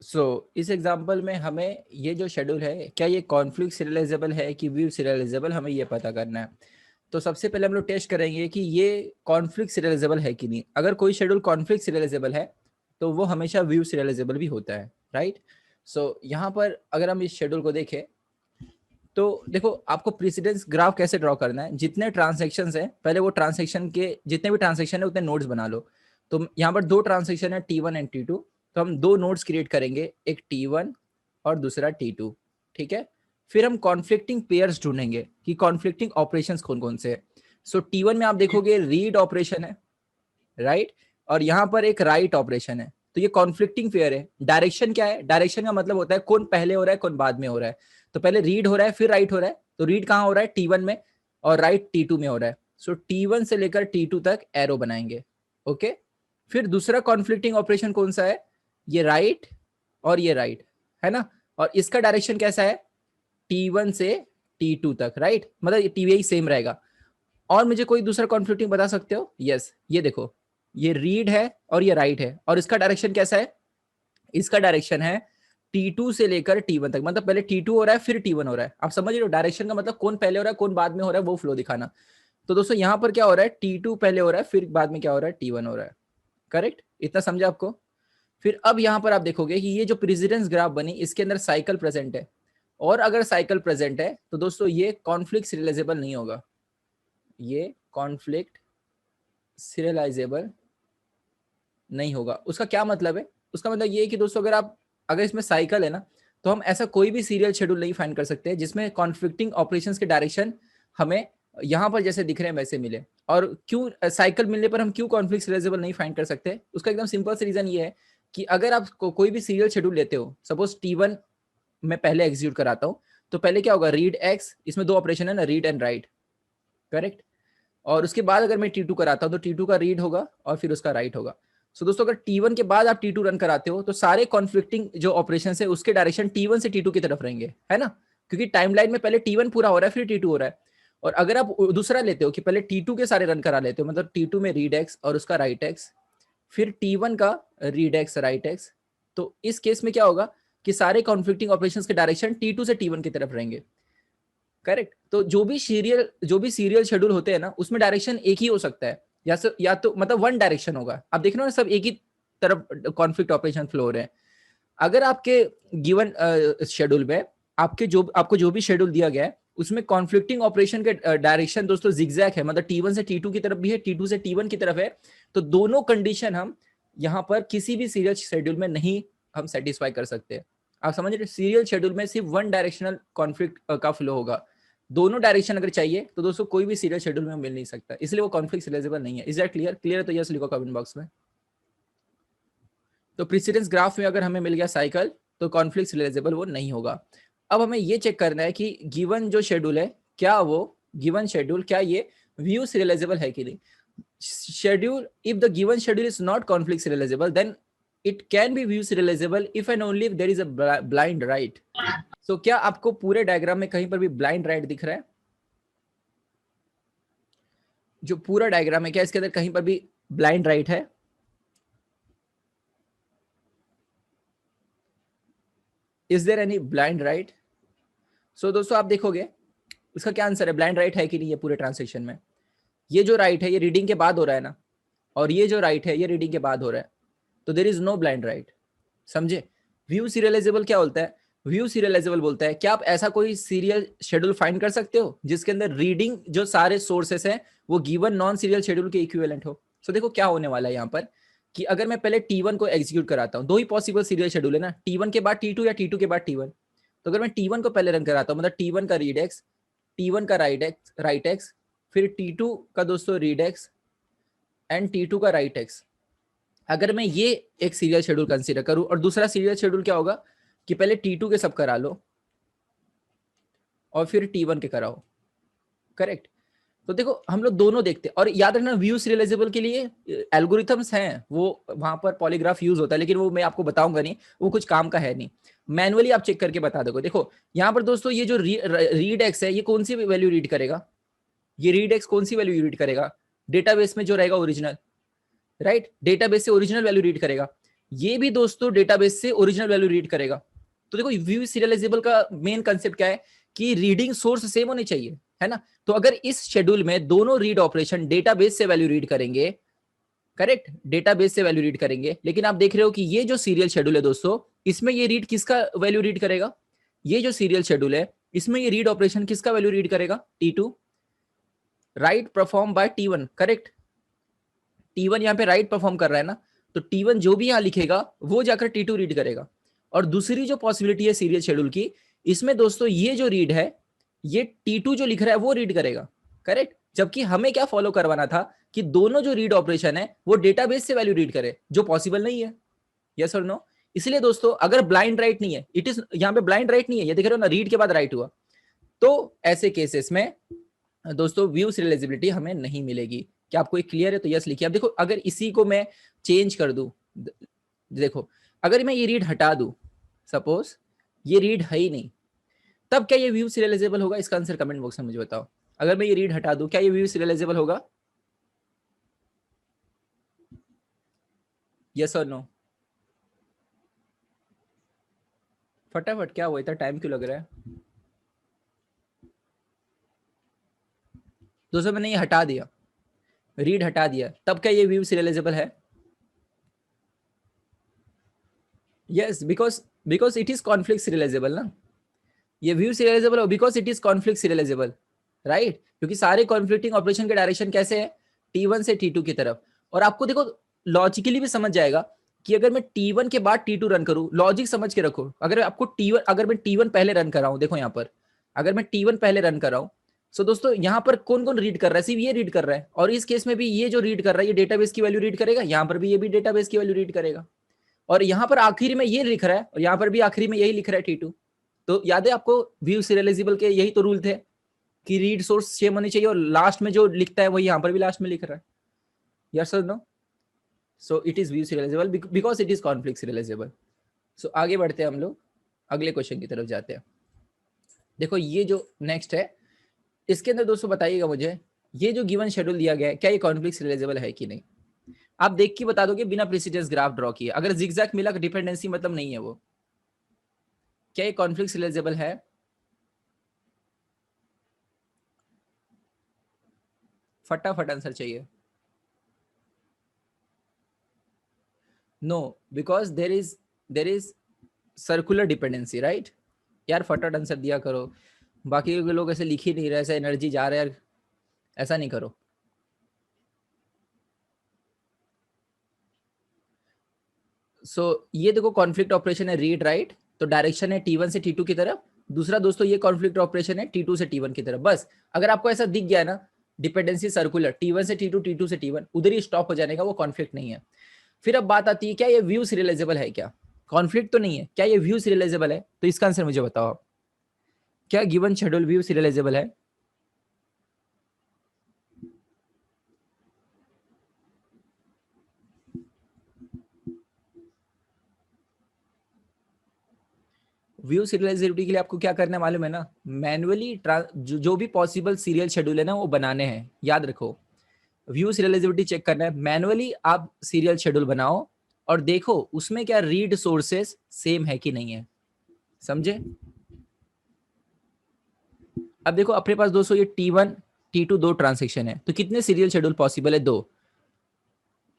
इस एग्जांपल में हमें ये जो शेड्यूल है, क्या ये कॉन्फ्लिक्ट सीरियलाइजेबल है कि व्यू सीरियलाइजेबल, हमें ये पता करना है। तो सबसे पहले हम लोग टेस्ट करेंगे कि ये कॉन्फ्लिक्ट सीरियलाइजेबल है कि नहीं। अगर कोई शेड्यूल कॉन्फ्लिक्ट सीरियलाइजेबल है तो वो हमेशा व्यू सीरियलाइजेबल भी होता है, राइट। यहाँ पर अगर हम इस शेड्यूल को देखें तो देखो, आपको प्रेसिडेंस ग्राफ कैसे ड्रॉ करना है। जितने ट्रांजेक्शन है, पहले वो ट्रांजेक्शन के जितने भी ट्रांजेक्शन है उतने नोड्स बना लो। तो यहाँ पर दो ट्रांजेक्शन है T1 एंड T2, तो हम दो नोड्स क्रिएट करेंगे, एक T1 और दूसरा T2, ठीक है। फिर हम कॉन्फ्लिक्टिंग पेयर्स ढूंढेंगे कि कॉन्फ्लिक्टिंग ऑपरेशंस कौन कौन से है। T1 में आप देखोगे रीड ऑपरेशन है, राइट, और यहाँ पर एक राइट ऑपरेशन है। तो ये कॉन्फ्लिक्टिंग पेयर है। डायरेक्शन क्या है? डायरेक्शन का मतलब होता है कौन पहले हो रहा है कौन बाद में हो रहा है। तो पहले रीड हो रहा है फिर राइट हो रहा है, तो रीड कहाँ हो रहा है? T1 में, और राइट T2 में हो रहा है। T1 से लेकर T2 तक एरो बनाएंगे, ओके। फिर दूसरा कॉन्फ्लिक्टिंग ऑपरेशन कौन सा है? ये राइट और ये राइट है ना, और इसका डायरेक्शन कैसा है? T1 से T2 तक, राइट, मतलब टी सेम रहेगा। और मुझे कोई दूसरा कॉन्फ्लिक्टिंग बता सकते हो? यस, ये देखो, ये रीड है और ये राइट है, और इसका डायरेक्शन कैसा है? इसका डायरेक्शन है T2 से लेकर T1 तक, मतलब पहले T2 हो रहा है फिर T1 हो रहा है। आप समझ रहे हो? डायरेक्शन का मतलब कौन पहले हो रहा है कौन बाद में हो रहा है, वो फ्लो दिखाना। तो दोस्तों यहाँ पर क्या हो रहा है? T2 पहले हो रहा है फिर बाद में क्या हो रहा है? T1 हो रहा है, करेक्ट। इतना समझा आपको? फिर अब यहाँ पर आप देखोगे कि ये जो प्रेसिडेंस ग्राफ बनी इसके अंदर साइकिल प्रेजेंट है, और अगर साइकिल प्रेजेंट है तो दोस्तों ये कॉन्फ्लिक्ट सीरियलाइजेबल नहीं होगा। ये कॉन्फ्लिक्ट सीरियलाइजेबल नहीं होगा। उसका क्या मतलब है? उसका मतलब ये है कि दोस्तों अगर इसमें साइकिल है ना, तो हम ऐसा कोई भी सीरियल शेड्यूल नहीं फाइंड कर सकते जिसमें कॉन्फ्लिक्टिंग ऑपरेशंस के डायरेक्शन हमें यहाँ पर जैसे दिख रहे हैं वैसे मिले। और क्यों साइकिल मिलने पर हम क्यों कॉन्फ्लिक्ट सीरियलाइजेबल नहीं फाइंड कर सकते? उसका एकदम सिंपल सा रीजन ये है कि अगर आप कोई भी सीरियल शेड्यूल लेते हो, सपोज T1 में पहले एग्जीक्यूट कराता हूँ, तो पहले क्या होगा? रीड एक्स, इसमें दो ऑपरेशन है ना, रीड एंड राइट, करेक्ट। और उसके बाद अगर मैं T2 कराता हूं तो T2 का रीड होगा और फिर उसका राइट होगा। दोस्तों अगर T1 के बाद आप T2 रन कराते हो तो सारे कॉन्फ्लिक्टिंग जो ऑपरेशन है उसके डायरेक्शन T1 से T2 की तरफ रहेंगे, है ना, क्योंकि टाइमलाइन में पहले T1 पूरा हो रहा है फिर T2 हो रहा है। और अगर आप दूसरा लेते हो कि पहले T2 के सारे रन करा लेते हो, मतलब T2 में रीड एक्स और उसका राइट एक्स, फिर T1 का रीड एक्स राइट एक्स, तो इस केस में क्या होगा कि सारे कॉन्फ्लिक्टिंग ऑपरेशंस के डायरेक्शन T2 से T1 की तरफ रहेंगे, करेक्ट। तो जो भी सीरियल शेड्यूल होते हैं ना, उसमें डायरेक्शन एक ही हो सकता है, या तो मतलब वन डायरेक्शन होगा। आप देख रहे हो ना, सब एक ही तरफ कॉन्फ्लिक्ट ऑपरेशन फ्लो हो रहे हैं। अगर आपके गिवन शेड्यूल में आपको जो भी शेड्यूल दिया गया है उसमें कॉन्फ्लिक्टिंग ऑपरेशन के डायरेक्शन दोस्तों जिगजैग है, मतलब T1 से T2 की तरफ भी है, T2 से T1 की तरफ है, तो दोनों कंडीशन हम यहाँ पर किसी भी सीरियल शेड्यूल में नहीं हम सेटिस्फाई कर सकते। आप समझ रहे? सीरियल शेड्यूल में सिर्फ वन डायरेक्शनल कॉन्फ्लिक्ट का फ्लो होगा। दोनों डायरेक्शन अगर चाहिए तो दोस्तों कोई भी सीरियल शेड्यूल में मिल नहीं सकता, इसलिए वो कॉन्फ्लिक्ट सीरियलाइजेबल नहीं है। Is that clear? क्लियर है तो यस लिखो कमेंट बॉक्स में। तो प्रेसिडेंस ग्राफ में अगर हमें मिल गया साइकिल तो कॉन्फ्लिक्ट सीरियलाइजेबल वो नहीं होगा। अब हमें ये चेक करना है कि गिवन जो शेड्यूल है, क्या वो गिवन शेड्यूल क्या ये व्यू सीरियलाइजेबल है कि नहीं। Schedule, if the given schedule is not conflict serializable then it can be view serializable if and only if there is a blind write. So क्या आपको पूरे डायग्राम में कहीं पर भी ब्लाइंड राइट दिख रहा है? जो पूरा डायग्राम है क्या इसके अंदर कहीं पर भी ब्लाइंड राइट है? Is there any blind write? दोस्तों आप देखोगे इसका क्या आंसर है, ब्लाइंड राइट है कि नहीं ये पूरे ट्रांसलेशन में। ये जो राइट है ये रीडिंग के बाद हो रहा है ना, और ये जो राइट है ये रीडिंग के बाद हो रहा है, तो there is no blind write. समझे? व्यू सीरियलाइजेबल क्या बोलता है? व्यू सीरियलाइजेबल बोलता है क्या आप ऐसा कोई सीरियल शेड्यूल फाइंड कर सकते हो जिसके अंदर रीडिंग जो सारे सोर्सेस हैं वो गिवन नॉन सीरियल शेड्यूल के इक्विवेलेंट हो। देखो क्या होने वाला है यहाँ पर कि अगर मैं पहले T1 को एग्जीक्यूट कराता हूँ, दो ही पॉसिबल सीरियल शेड्यूल है ना, T1 के बाद T2 या T2 के बाद T1। तो अगर मैं T1 को पहले रन कराता हूँ, मतलब T1 का रीड एक्स, T1 का राइट एक्स, फिर T2 का दोस्तों रीड एक्स एंड T2 का राइट एक्स, अगर मैं ये एक सीरियल शेड्यूल कंसीडर करूं, और दूसरा सीरियल शेड्यूल क्या होगा कि पहले T2 के सब करा लो और फिर T1 के कराओ, करेक्ट। तो देखो हम लोग दोनों देखते हैं, और याद रखना व्यू सीरियलाइजेबल के लिए एल्गोरिथम्स हैं, वो वहां पर पॉलीग्राफ यूज होता है, लेकिन वो मैं आपको बताऊंगा नहीं, वो कुछ काम का है नहीं। मैनुअली आप चेक करके बता दोगे। देखो यहाँ पर दोस्तों ये जो रीड एक्स है ये कौन सी वैल्यू रीड करेगा? ये रीड एक्स कौन सी वैल्यू रीड करेगा? डेटाबेस में जो रहेगा ओरिजिनल, राइट, डेटाबेस से ओरिजिनल वैल्यू रीड करेगा। ये भी दोस्तों डेटाबेस से ओरिजिनल वैल्यू रीड करेगा। तो देखो व्यू सीरियलाइजेबल का मेन कंसेप्ट क्या है कि रीडिंग सोर्स सेम होने चाहिए, है ना। तो अगर इस शेड्यूल में दोनों रीड ऑपरेशन डेटाबेस से वैल्यू रीड करेंगे, करेक्ट, डेटाबेस से वैल्यू रीड करेंगे, लेकिन आप देख रहे हो कि ये जो सीरियल शेड्यूल है दोस्तों, इसमें ये रीड किसका वैल्यू रीड करेगा, ये जो सीरियल शेड्यूल है इसमें ये रीड ऑपरेशन किसका वैल्यू रीड करेगा, T2, right perform by T1, correct. T1 यहाँ पे राइट परफॉर्म कर रहा है ना, तो T1 जो भी यहाँ लिखेगा वो जाकर T2 रीड करेगा। और दूसरी जो पॉसिबिलिटी है सीरियल शेड्यूल की, इसमें दोस्तों ये जो रीड है ये T2 जो लिख रहा है वो रीड करेगा, करेक्ट। जबकि हमें क्या फॉलो करवाना था कि दोनों जो रीड ऑपरेशन है वो डेटाबेस से वैल्यू रीड करे, जो पॉसिबल नहीं है, यस और नो। इसलिए दोस्तों अगर ब्लाइंड राइट नहीं है, इट इज यहाँ पे ब्लाइंड राइट नहीं है, ये देख रहे हो ना, रीड के बाद राइट हुआ, तो ऐसे केसेस में दोस्तों व्यू सीरियलाइजेबिलिटी हमें नहीं मिलेगी। क्या आपको एक क्लियर है? तो यस लिखिए। अब देखो अगर इसी को मैं चेंज कर दूं, देखो अगर मैं ये रीड हटा दूं, सपोज ये रीड है ही नहीं, तब क्या ये व्यू सीरियलाइजेबल होगा? इसका आंसर कमेंट बॉक्स में मुझे बताओ। अगर मैं ये रीड हटा दूं, क्या ये व्यू सीरियलाइजेबल होगा? यस और नो? फटाफट, क्या हुआ, इतना टाइम क्यों लग रहा है दोस्तों? मैंने ये हटा दिया, रीड हटा दिया, तब क्या ये व्यू सीरियलाइजेबल है? Yes, because it is conflict serialisable ना, ये व्यू सीरियलाइजेबल हो because it is conflict serializable, right. क्योंकि सारे कॉन्फ्लिक्टिंग ऑपरेशन के डायरेक्शन कैसे है, T1 से T2 की तरफ। और आपको देखो लॉजिकली भी समझ जाएगा कि अगर मैं T1 के बाद T2 रन करूं, लॉजिक समझ के रखो, अगर आपको T1, अगर मैं T1 पहले रन कर रहा हूं, देखो यहाँ पर अगर मैं T1 पहले रन कर रहा हूं, सो दोस्तों यहाँ पर कौन कौन रीड कर रहा है? सिर्फ ये रीड कर रहा है, और इस केस में भी ये जो रीड कर रहा है ये डेटाबेस की वैल्यू रीड करेगा, यहाँ पर भी ये भी डेटाबेस की वैल्यू रीड करेगा, और यहाँ पर आखिरी में ये लिख रहा है, और यहाँ पर भी आखिरी में यही लिख रहा है T2। तो याद है आपको व्यू सीरियलाइजेबल के यही तो रूल थे कि रीड सोर्स सेम होनी चाहिए, और लास्ट में जो लिखता है वही यहाँ पर भी लास्ट में लिख रहा है, यस और no. So it is view serializable because it is conflict serializable. So आगे बढ़ते हैं हम लोग, अगले क्वेश्चन की तरफ जाते हैं। देखो ये जो नेक्स्ट है, इसके अंदर दोस्तों बताइएगा मुझे, ये जो गिवन शेड्यूल दिया गया है क्या ये कॉन्फ्लिक्ट सीरियलाइजेबल है कि नहीं? आप देख के बता दोगे बिना प्रेसिडेंस ग्राफ ड्रॉ किए। अगर जिगजैग मिला डिपेंडेंसी मतलब नहीं है वो। क्या ये कॉन्फ्लिक्ट सीरियलाइजेबल है? फटाफट आंसर चाहिए। No, because there is circular dependency, right. यार फटाफट आंसर दिया करो, बाकी के लोग ऐसे लिख ही नहीं रहे, ऐसा एनर्जी जा रहा है यार, ऐसा नहीं करो। ये देखो कॉन्फ्लिक्ट ऑपरेशन है रीड राइट, तो डायरेक्शन है T1 से T2 की तरफ। दूसरा दोस्तों ये कॉन्फ्लिक्ट ऑपरेशन है T2 से T1 की तरफ। बस अगर आपको ऐसा दिख गया ना डिपेंडेंसी सर्कुलर T1 से T2, T2 से T1, उधर ही स्टॉप हो जाने का, वो कॉन्फ्लिक्ट नहीं है। फिर अब बात आती है क्या ये व्यू सीरियलाइजेबल है? क्या कॉन्फ्लिक्ट तो नहीं है, क्या ये व्यू सीरियलाइजेबल है? तो इसका आंसर मुझे बताओ, क्या गिवन शेड्यूल व्यू सीरियलाइजेबल है? व्यू सीरियलाइजेबिलिटी के लिए आपको क्या करना है मालूम है ना? मैनुअली जो भी पॉसिबल सीरियल शेड्यूल है ना वो बनाने हैं, याद रखो। व्यू सीरियलाइजेबिलिटी चेक करना है, मैनुअली आप सीरियल शेड्यूल बनाओ और देखो उसमें क्या रीड सोर्सेस सेम है कि नहीं है, समझे? अब देखो अपने पास दोस्तों ये T1 T2 दो ट्रांजेक्शन है, तो कितने सीरियल शेड्यूल पॉसिबल है? दो,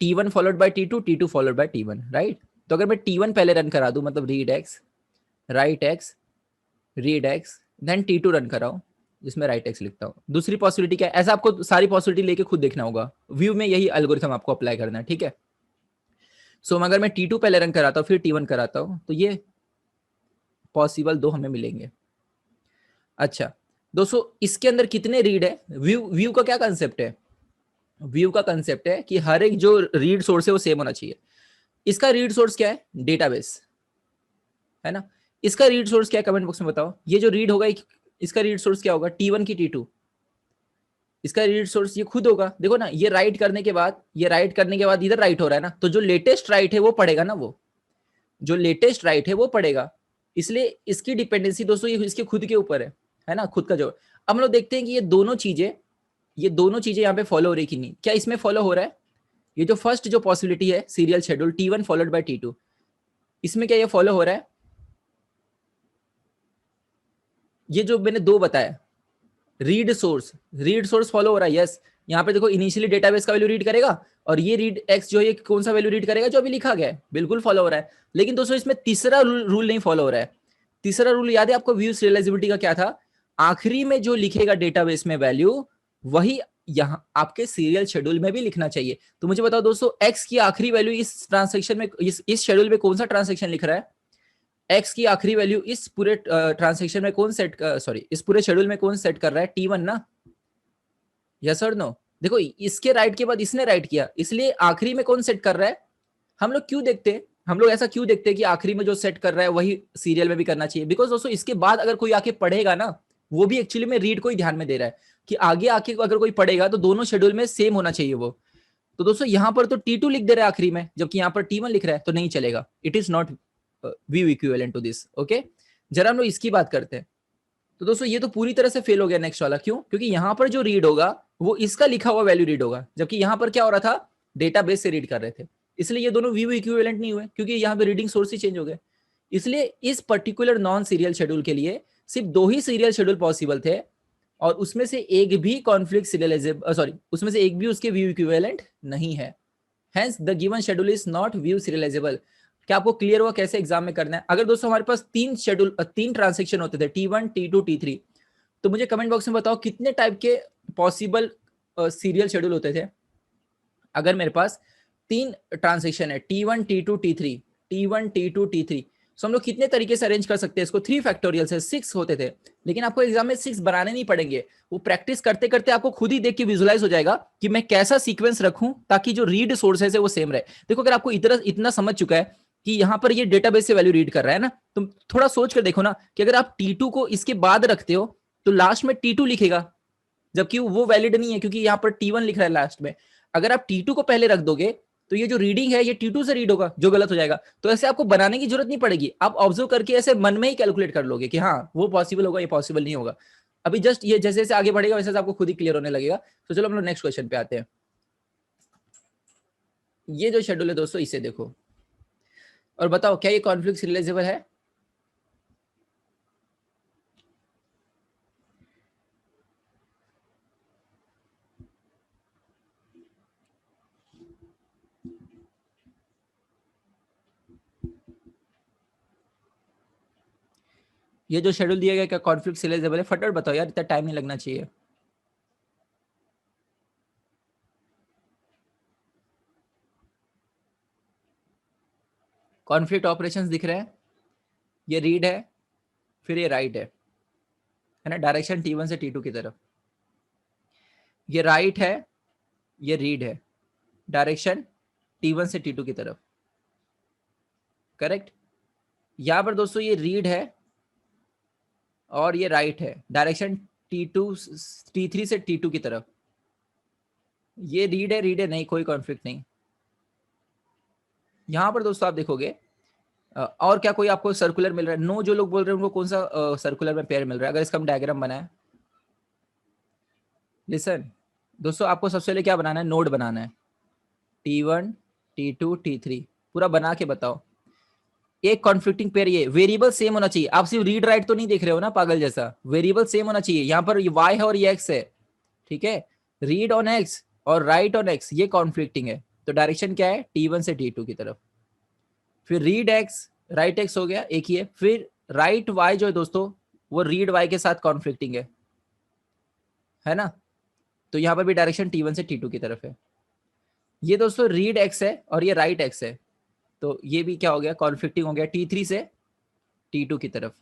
T1 followed by T2, T2 followed by T1, right. तो अगर मैं T1 पहले रन करा दूं, मतलब read x, write X, read X, then T2 run कराऊं जिसमें राइट एक्स लिखता हूं। दूसरी पॉसिबिलिटी क्या है? ऐसा आपको सारी पॉसिबिलिटी लेके खुद देखना होगा, व्यू में यही एल्गोरिथम आपको अप्लाई करना है, ठीक है। सो अगर मैं T2 पहले रन कराता हूँ फिर T1 कराता हूँ, तो ये पॉसिबल दो हमें मिलेंगे। अच्छा दोस्तों इसके अंदर कितने रीड है? व्यू का क्या कंसेप्ट है? व्यू का कंसेप्ट है कि हर एक जो रीड सोर्स है वो सेम होना चाहिए। इसका रीड सोर्स क्या है? डेटाबेस, है ना। इसका रीड सोर्स क्या है? कमेंट बॉक्स में बताओ। ये जो रीड होगा इसका रीड सोर्स क्या होगा? T1 की T2? इसका रीड सोर्स ये खुद होगा। देखो ना, ये राइट करने के बाद, ये राइट करने के बाद इधर राइट हो रहा है ना, तो जो लेटेस्ट राइट है वो पड़ेगा ना, वो जो लेटेस्ट राइट है वो पड़ेगा। इसलिए इसकी डिपेंडेंसी दोस्तों ये इसके खुद के ऊपर है ना, खुद का जो। अब हम लोग देखते हैं कि ये दोनों चीजें यहाँ पे फॉलो हो रही कि नहीं। क्या इसमें फॉलो हो रहा है? ये जो फर्स्ट जो पॉसिबिलिटी है serial schedule T1 followed by T2, इसमें क्या ये फॉलो हो रहा है? ये जो मैंने दो बताया, रीड सोर्स फॉलो हो रहा है, यस। यहाँ पे देखो इनिशियली डेटाबेस का वैल्यू रीड करेगा और ये रीड एक्स जो है कौन सा वैल्यू रीड करेगा, जो अभी लिखा गया है, बिल्कुल फॉलो हो रहा है। लेकिन दोस्तों इसमें तीसरा रूल नहीं फॉलो हो रहा है। तीसरा रूल याद है आपको व्यू सीरियलाइजेबिलिटी का क्या था? आखिरी में जो लिखेगा डेटाबेस में वैल्यू, वही यहाँ आपके सीरियल शेड्यूल में भी लिखना चाहिए। तो मुझे बताओ दोस्तों, एक्स की आखिरी वैल्यू इस ट्रांसेक्शन में, इस शेड्यूल में कौन सा ट्रांसेक्शन लिख रहा है? एक्स की आखिरी वैल्यू इस पूरे ट्रांसेक्शन में कौन सेट, सॉरी इस पूरे शेड्यूल में कौन सेट कर रहा है? T1 ना, यस और नो? देखो इसके राइट के बाद इसने राइट किया, इसलिए आखिरी में कौन सेट कर रहा है? हम लोग क्यों देखते हैं, हम लोग ऐसा क्यों देखते हैं कि आखिरी में जो सेट कर रहा है वही सीरियल में भी करना चाहिए? बिकॉज दोस्तों इसके बाद अगर कोई आके पढ़ेगा ना, वो भी एक्चुअली में रीड को ही ध्यान में दे रहा है कि आगे आके अगर कोई पढ़ेगा तो दोनों शेड्यूल में सेम होना चाहिए वो। तो दोस्तों यहाँ पर तो T2 लिख दे रहा है आखिरी में, जबकि यहाँ पर T1 लिख रहा है, तो नहीं चलेगा। It is not view equivalent to this. Okay, जरा हम लोग इसकी बात करते हैं। तो दोस्तों ये तो पूरी तरह से फेल हो गया नेक्स्ट वाला। क्यों? क्योंकि यहाँ पर जो रीड होगा वो इसका लिखा हुआ वैल्यू रीड होगा, जबकि यहाँ पर क्या हो रहा था, डेटाबेस से रीड कर रहे थे। इसलिए ये दोनों व्यू इक्विवेलेंट नहीं हुए, क्योंकि यहाँ पे रीडिंग सोर्स ही चेंज हो गए। इसलिए इस पर्टिकुलर नॉन सीरियल शेड्यूल के लिए सिर्फ दो ही सीरियल शेड्यूल पॉसिबल थे, और उसमें से एक भी कॉन्फ्लिक्ट सीरियलाइजेबल, सॉरी उसमें से एक भी उसके व्यू इक्विवेलेंट नहीं है। Hence the given schedule is not view serializable. क्या आपको क्लियर हुआ कैसे एग्जाम में करना है? अगर दोस्तों हमारे पास तीन ट्रांसेक्शन होते थे, T1 T2 T3, तो मुझे कमेंट बॉक्स में बताओ कितने टाइप के पॉसिबल सीरियल शेड्यूल होते थे। अगर मेरे पास तीन ट्रांसेक्शन है, T1 T2 T3, T1 T2 T3, तो हम लोग कितने तरीके से अरेंज कर सकते हैं इसको? 3 फैक्टोरियल से 6 होते थे। लेकिन आपको एग्जाम में 6 बनाने नहीं पड़ेंगे, वो प्रैक्टिस करते करते आपको खुद ही देख के विजुलाइज हो जाएगा कि मैं कैसा सीक्वेंस रखूं ताकि जो रीड सोर्सेस है वो सेम रहे। देखो अगर आपको इतना समझ चुका है कि यहाँ पर ये डेटाबेस से वैल्यू रीड कर रहा है ना, तो थोड़ा सोच कर देखो ना कि अगर आप T2 को इसके बाद रखते हो तो लास्ट में T2 लिखेगा, जबकि वो वैलिड नहीं है क्योंकि यहाँ पर T1 लिख रहा है लास्ट में। अगर आप T2 को पहले रख दोगे तो ये जो रीडिंग है ये T2 से रीड होगा, जो गलत हो जाएगा। तो ऐसे आपको बनाने की जरूरत नहीं पड़ेगी, आप ऑब्जर्व करके ऐसे मन में ही कैलकुलेट कर लोगे कि हाँ वो पॉसिबल होगा, ये पॉसिबल नहीं होगा। अभी जस्ट ये जैसे जैसे आगे बढ़ेगा वैसे आपको खुद ही क्लियर होने लगेगा। तो चलो हम लोग नेक्स्ट क्वेश्चन पे आते हैं। ये जो शेड्यूल है दोस्तों, इसे देखो और बताओ क्या ये कॉन्फ्लिक्ट सीरियलाइजेबल है? ये जो शेड्यूल दिया गया क्या कॉन्फ्लिक्ट सीरियलाइजेबल है? फटाफट बताओ यार, इतना टाइम नहीं लगना चाहिए। कॉन्फ्लिक्ट ऑपरेशंस दिख रहे हैं, ये रीड है, फिर ये राइट है ना, डायरेक्शन T1 से T2 की तरफ। ये राइट है, ये रीड है, डायरेक्शन T1 से T2 की तरफ। करेक्ट? यहां पर दोस्तों ये रीड है और ये राइट है, डायरेक्शन T3 से T2 की तरफ। ये रीड है, नहीं कोई कॉन्फ्लिक्ट नहीं। यहां पर दोस्तों आप देखोगे और क्या कोई आपको सर्कुलर मिल रहा है? नो, जो लोग बोल रहे हैं उनको कौन सा सर्कुलर में पेयर मिल रहा है? अगर इसका हम डायग्राम बनाए, लिसन दोस्तों, आपको सबसे पहले क्या बनाना है? नोड बनाना है, T1 T2 T3 पूरा बना के बताओ। एक कॉन्फ्लिक्टिंग पेयर, ये वेरिएबल सेम होना चाहिए। आप सिर्फ रीड राइट तो नहीं देख रहे हो ना पागल जैसा, वेरिएबल सेम होना चाहिए। यहाँ पर ये y है और ये x है, ठीक है? रीड ऑन x और राइट ऑन x ये कॉन्फ्लिक्टिंग है, तो डायरेक्शन क्या है? T1 से T2 की तरफ। फिर रीड x राइट x हो गया, एक ही है। फिर राइट y जो है दोस्तों, वो रीड y के साथ कॉन्फ्लिक्टिंग है ना? तो यहाँ पर भी डायरेक्शन T1 से T2 की तरफ है। ये दोस्तों रीड x है और ये राइट x है, तो ये भी क्या हो गया? कॉन्फ्लिक्टिंग हो गया T3 से T2 की तरफ।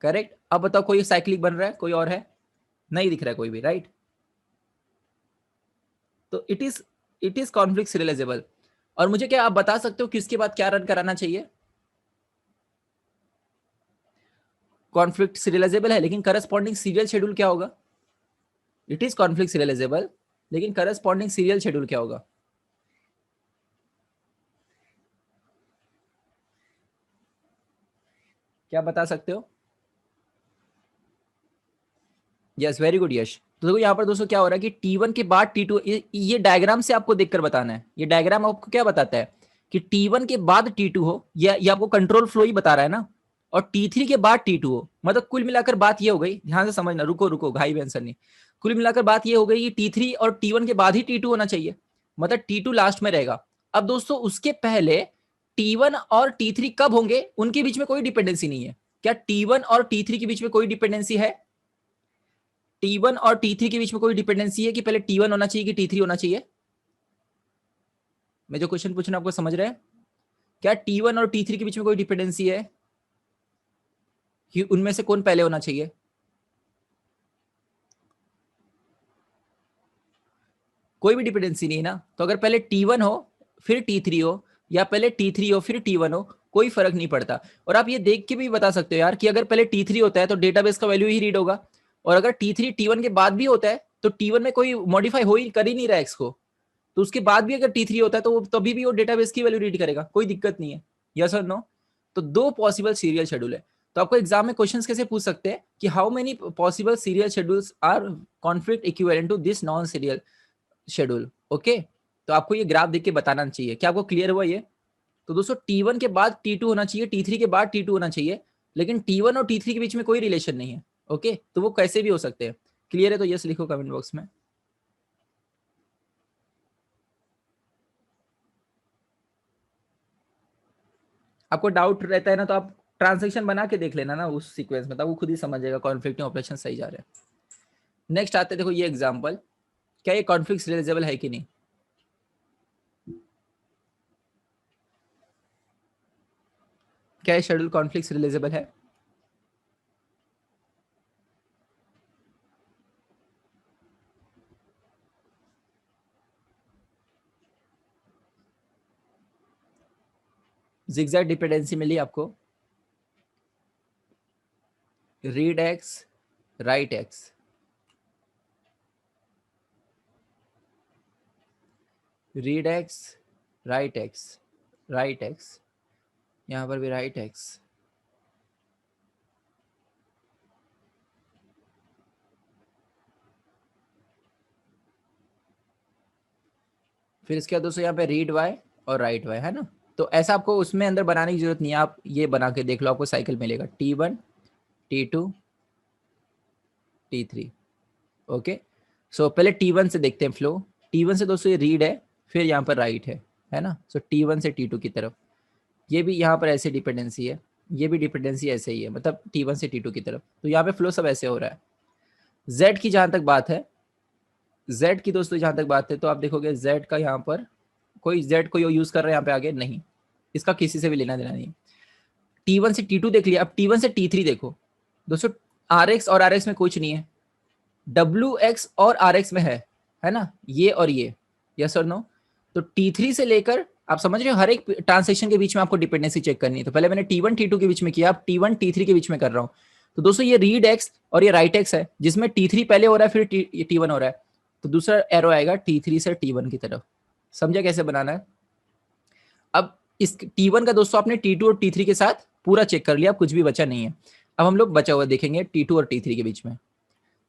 करेक्ट? अब बताओ कोई साइक्लिक बन रहा है? कोई और है? नहीं दिख रहा है कोई भी, राइट? तो इट इज कॉन्फ्लिक्ट सीरियलाइजेबल। और मुझे क्या आप बता सकते हो किसके बाद क्या रन कराना चाहिए? कॉन्फ्लिक्ट सीरियलाइजेबल है, लेकिन करस्पॉन्डिंग सीरियल शेड्यूल क्या होगा? इट इज कॉन्फ्लिक्ट सीरियलाइजेबल, लेकिन करस्पॉन्डिंग सीरियल शेड्यूल क्या होगा? क्या बता सकते हो? यस, वेरी गुड यश। तो देखो यहाँ पर दोस्तों क्या हो रहा है कि T1 के बाद T2, ये डायग्राम से आपको देखकर बताना है। ये डायग्राम आपको क्या बताता है कि T1 के बाद T2 हो, ये आपको कंट्रोल फ्लो ही बता रहा है ना, और T3 के बाद T2 हो, मतलब कुल मिलाकर बात ये हो गई, ध्यान से समझना, रुको रुको भाई बहन सर नहीं, कुल मिलाकर बात ये हो गई कि T3 और T1 के बाद ही T2 होना चाहिए, मतलब T2 लास्ट में रहेगा। अब दोस्तों उसके पहले T1 और T3 कब होंगे, उनके बीच में कोई डिपेंडेंसी नहीं है। क्या T1 और T3 के बीच में कोई डिपेंडेंसी है? T1 और T3 के बीच में कोई डिपेंडेंसी है कि पहले T1 होना चाहिए कि T3 होना चाहिए? मैं जो क्वेश्चन पूछ रहा हूं आपको समझ रहे हैं? क्या T1 और T3 के बीच में कोई डिपेंडेंसी है कि उनमें से कौन पहले होना चाहिए? कोई भी डिपेंडेंसी नहीं है ना। तो अगर पहले T1 हो फिर T3 हो, या पहले T3 हो फिर T1 हो, कोई फर्क नहीं पड़ता। और आप ये देख के भी बता सकते हो यार कि अगर पहले T3 होता है तो डेटाबेस का वैल्यू ही रीड होगा, और अगर T3 T1 के बाद भी होता है तो T1 में कोई मॉडिफाई हो ही कर ही नहीं रहा एक्स को, तो उसके बाद भी अगर T3 होता है तो तभी भी वो डेटाबेस की वैल्यू रीड करेगा, कोई दिक्कत नहीं है। यस और नो? तो दो पॉसिबल सीरियल शेड्यूल है। तो आपको एग्जाम में क्वेश्चंस कैसे पूछ सकते हैं कि how many possible serial schedules are conflict equivalent to this non serial schedule. Okay, तो आपको ये ग्राफ देख के बताना चाहिए। क्या आपको क्लियर हुआ ये? तो दोस्तों T1 के बाद T2 होना चाहिए, T3 के बाद T2 होना चाहिए, लेकिन T1 और T3 के बीच में कोई रिलेशन नहीं है। ओके, तो वो कैसे भी हो सकते हैं। क्लियर है तो यस लिखो कमेंट बॉक्स में। आपको डाउट रहता है ना तो आप ट्रांजेक्शन बना के देख लेना ना उस सीक्वेंस में, तब वो खुद ही समझ जाएगा कॉन्फ्लिक्टिंग ऑपरेशन सही जा रहे हैं। नेक्स्ट आते हैं, देखो ये एग्जांपल, क्या ये कॉन्फ्लिक्ट सीरियलाइजेबल है कि नहीं? क्या ये शेड्यूल कॉन्फ्लिक्ट सीरियलाइजेबल है? जिगजैग डिपेंडेंसी मिली आपको, read x write X, read x write X, write x, यहां पर भी राइट एक्स, फिर इसके बाद दोस्तों यहाँ पे रीड वाई और राइट वाई, है ना। तो ऐसा आपको उसमें अंदर बनाने की जरूरत नहीं है, आप ये बना के देख लो, आपको साइकिल मिलेगा T1 T2 T3। ओके, सो पहले T1 से देखते हैं फ्लो। T1 से दोस्तों ये रीड है, फिर यहाँ पर राइट है ना। सो T1 से T2 की तरफ, ये भी यहाँ पर ऐसे डिपेंडेंसी है, ये भी डिपेंडेंसी ऐसे ही है, मतलब T1 से T2 की तरफ। तो यहाँ पे फ्लो सब ऐसे हो रहा है। Z की जहां तक बात है, Z की दोस्तों जहां तक बात है, तो आप देखोगे Z का यहाँ पर कोई Z को यूज कर रहे हैं यहाँ पे आगे नहीं, इसका किसी से भी लेना देना नहीं। T1 से T2 देख लिया, अब T1 से T3 देखो दोस्तों, RX और RX में कुछ नहीं है, WX और RX में है ना, ये और ये, यस और नो। तो T3 से लेकर, आप समझ रहे हो, हर एक ट्रांसेक्शन के बीच में आपको डिपेंडेंसी चेक करनी है। तो पहले मैंने T1 T2 के बीच में किया, अब T1 T3 के बीच में कर रहा हूँ। तो दोस्तों ये रीड एक्स और ये राइट एक्स है, जिसमें T3 पहले हो रहा है फिर T1 हो रहा है, तो दूसरा एरो आएगा T3 से T1 की तरफ। समझा कैसे बनाना है? अब इस T1 का दोस्तों आपने T2 और T3 के साथ पूरा चेक कर लिया, कुछ भी बचा नहीं है। अब हम लोग बचा हुआ देखेंगे T2 और T3 के बीच में,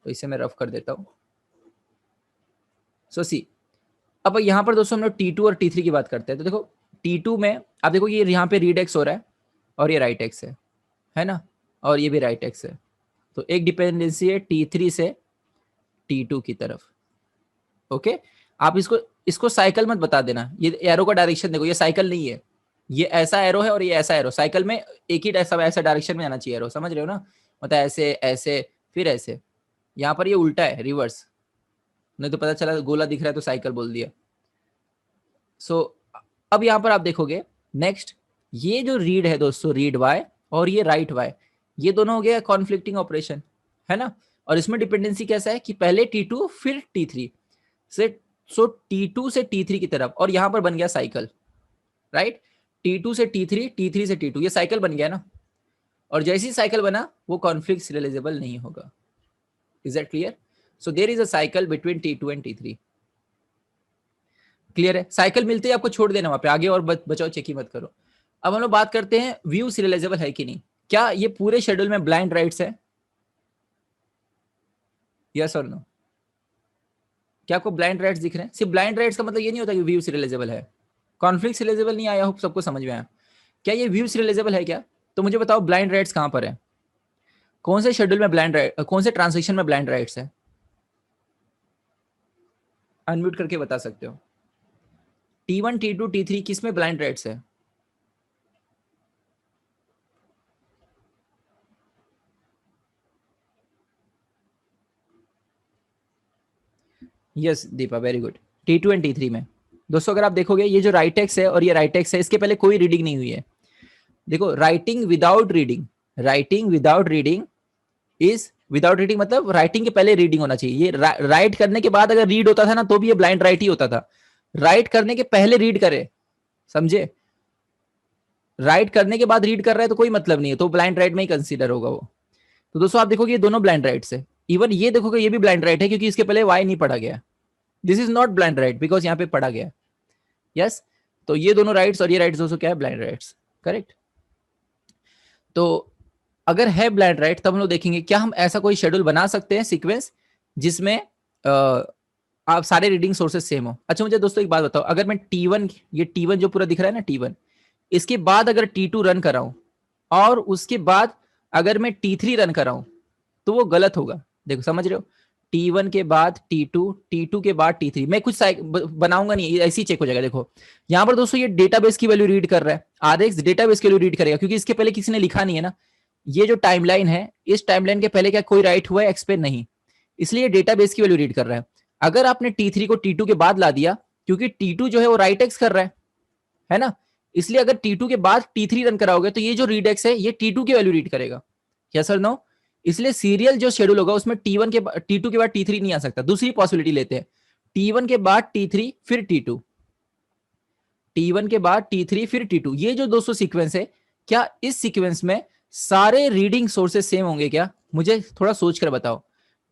तो इसे मैं रफ कर देता हूँ। सो सी, अब यहाँ पर दोस्तों हम लोग T2 और T3 की बात करते हैं। तो देखो T2 में आप देखो ये यहाँ पे रीड एक्स हो रहा है और ये राइट एक्स है ना, और ये भी राइट एक्स है। तो एक डिपेंडेंसी है T3 से T2 की तरफ। ओके, आप इसको इसको साइकिल मत बता देना, ये एरो का डायरेक्शन देखो, ये साइकिल नहीं है, ये ऐसा एरो है और ये ऐसा एरो। साइकिल में एक ही ऐसा डायरेक्शन में आना चाहिए एरो, समझ रहे हो ना, मतलब ऐसे ऐसे फिर ऐसे। यहाँ पर ये उल्टा है, रिवर्स, नहीं तो पता चला गोला दिख रहा है तो साइकिल बोल दिया। सो अब यहाँ पर आप देखोगे नेक्स्ट, ये जो रीड है दोस्तों, रीड वाई और ये राइट वाई, ये दोनों हो गया कॉन्फ्लिक्टिंग ऑपरेशन, है ना। और इसमें डिपेंडेंसी कैसा है कि पहले T2 फिर T3 से, सो T2 से T3 की तरफ, और यहां पर बन गया साइकिल, राइट। T2 से T3, T3 से T2, ये साइकिल बन गया ना। और जैसी साइकिल बना वो कॉन्फ्लिक्ट सीरियलाइजेबल नहीं होगा। Is that clear? So there is a cycle between T2 and T3। Clear है? साइकिल मिलते ही आपको छोड़ देना वहां पे, आगे और बचाओ चेक ही मत करो। अब हम लोग बात करते हैं व्यू सीरियलाइजेबल है कि नहीं। क्या ये पूरे शेड्यूल में ब्लाइंड राइट्स है? यस और नो? क्या आपको ब्लाइंड राइट्स दिख रहे हैं? सिर्फ ब्लाइंड राइट्स का मतलब ये नहीं होता कि व्यू सीरियलाइजेबल है। कॉन्फ्लिक्ट सीरियलाइजेबल नहीं आया, होप सबको समझ में आया। क्या ये व्यू सीरियलाइजेबल है क्या? तो मुझे बताओ ब्लाइंड राइट्स कहाँ पर है, कौन से शेड्यूल में ब्लाइंड राइट, कौन से ट्रांजिशन में ब्लाइंड राइट्स है? अनम्यूट करके बता सकते हो। T1 T2 T3 किस में ब्लाइंड राइट्स है? Yes Deepa, very good. T2 and T3 में। दोस्तों अगर आप देखोगे ये जो राइट एक्स है और ये राइट एक्स है, इसके पहले कोई रीडिंग नहीं हुई है। देखो writing without reading, writing without reading is, without reading मतलब राइटिंग के पहले रीडिंग होना चाहिए। ये राइट करने के बाद अगर रीड होता था ना तो भी ये ब्लाइंड राइट ही होता था। राइट करने के पहले रीड करे, समझे? राइट करने के बाद रीड कर रहा है तो कोई मतलब नहीं है, तो ब्लाइंड राइट में ही कंसीडर होगा वो। तो दोस्तों आप देखोगे ये दोनों ब्लाइंड राइट्स है। इवन ये देखोगे ये भी ब्लाइंड राइट है क्योंकि इसके पहले वाई नहीं पढ़ा गया। This is not blind right because यहाँ पे पढ़ा गया। यस, तो ये दोनों राइट्स और ये राइट्स दोस्तों क्या है? Blind rights, correct. तो अगर है ब्लाइंड राइट तब हम लोग देखेंगे क्या हम ऐसा कोई शेड्यूल बना सकते हैं सीक्वेंस जिसमें आप सारे रीडिंग सोर्सेस सेम हो। अच्छा मुझे दोस्तों एक बात बताओ, अगर मैं T1, ये T1 जो पूरा दिख रहा है ना T1, इसके बाद अगर T2 रन कराऊं और उसके बाद अगर मैं T3 रन कराऊं तो वो गलत होगा। देखो समझ रहे हो, T1 के बाद T2, T2 के बाद T3, मैं कुछ बनाऊंगा नहीं, ऐसे ही चेक हो जाएगा। देखो यहाँ पर दोस्तों ये डेटाबेस की वैल्यू रीड कर रहा है, RX डेटाबेस की वैल्यू रीड करेगा क्योंकि इसके पहले किसी ने लिखा नहीं है ना। ये जो टाइमलाइन है, इस टाइमलाइन के पहले क्या कोई राइट हुआ है? एक्सपेन नहीं, इसलिए डेटाबेस की वैल्यू रीड कर रहा है। अगर आपने T3 को T2 के बाद ला दिया, क्योंकि T2 जो है वो राइट एक्स कर रहा है ना, इसलिए अगर T2 के बाद T3 रन कराओगे तो ये जो रीड एक्स है ये T2 की वैल्यू रीड करेगा। क्या सर? नो। इसलिए सीरियल जो शेड्यूल होगा उसमें T1 के T2 के बाद T3 नहीं आ सकता। दूसरी पॉसिबिलिटी लेते हैं, T1 के बाद T3 फिर T2, T1 के बाद T3 फिर T2। ये जो 200 सीक्वेंस है, क्या इस सीक्वेंस में सारे रीडिंग सोर्सेस सेम होंगे क्या? मुझे थोड़ा सोच कर बताओ।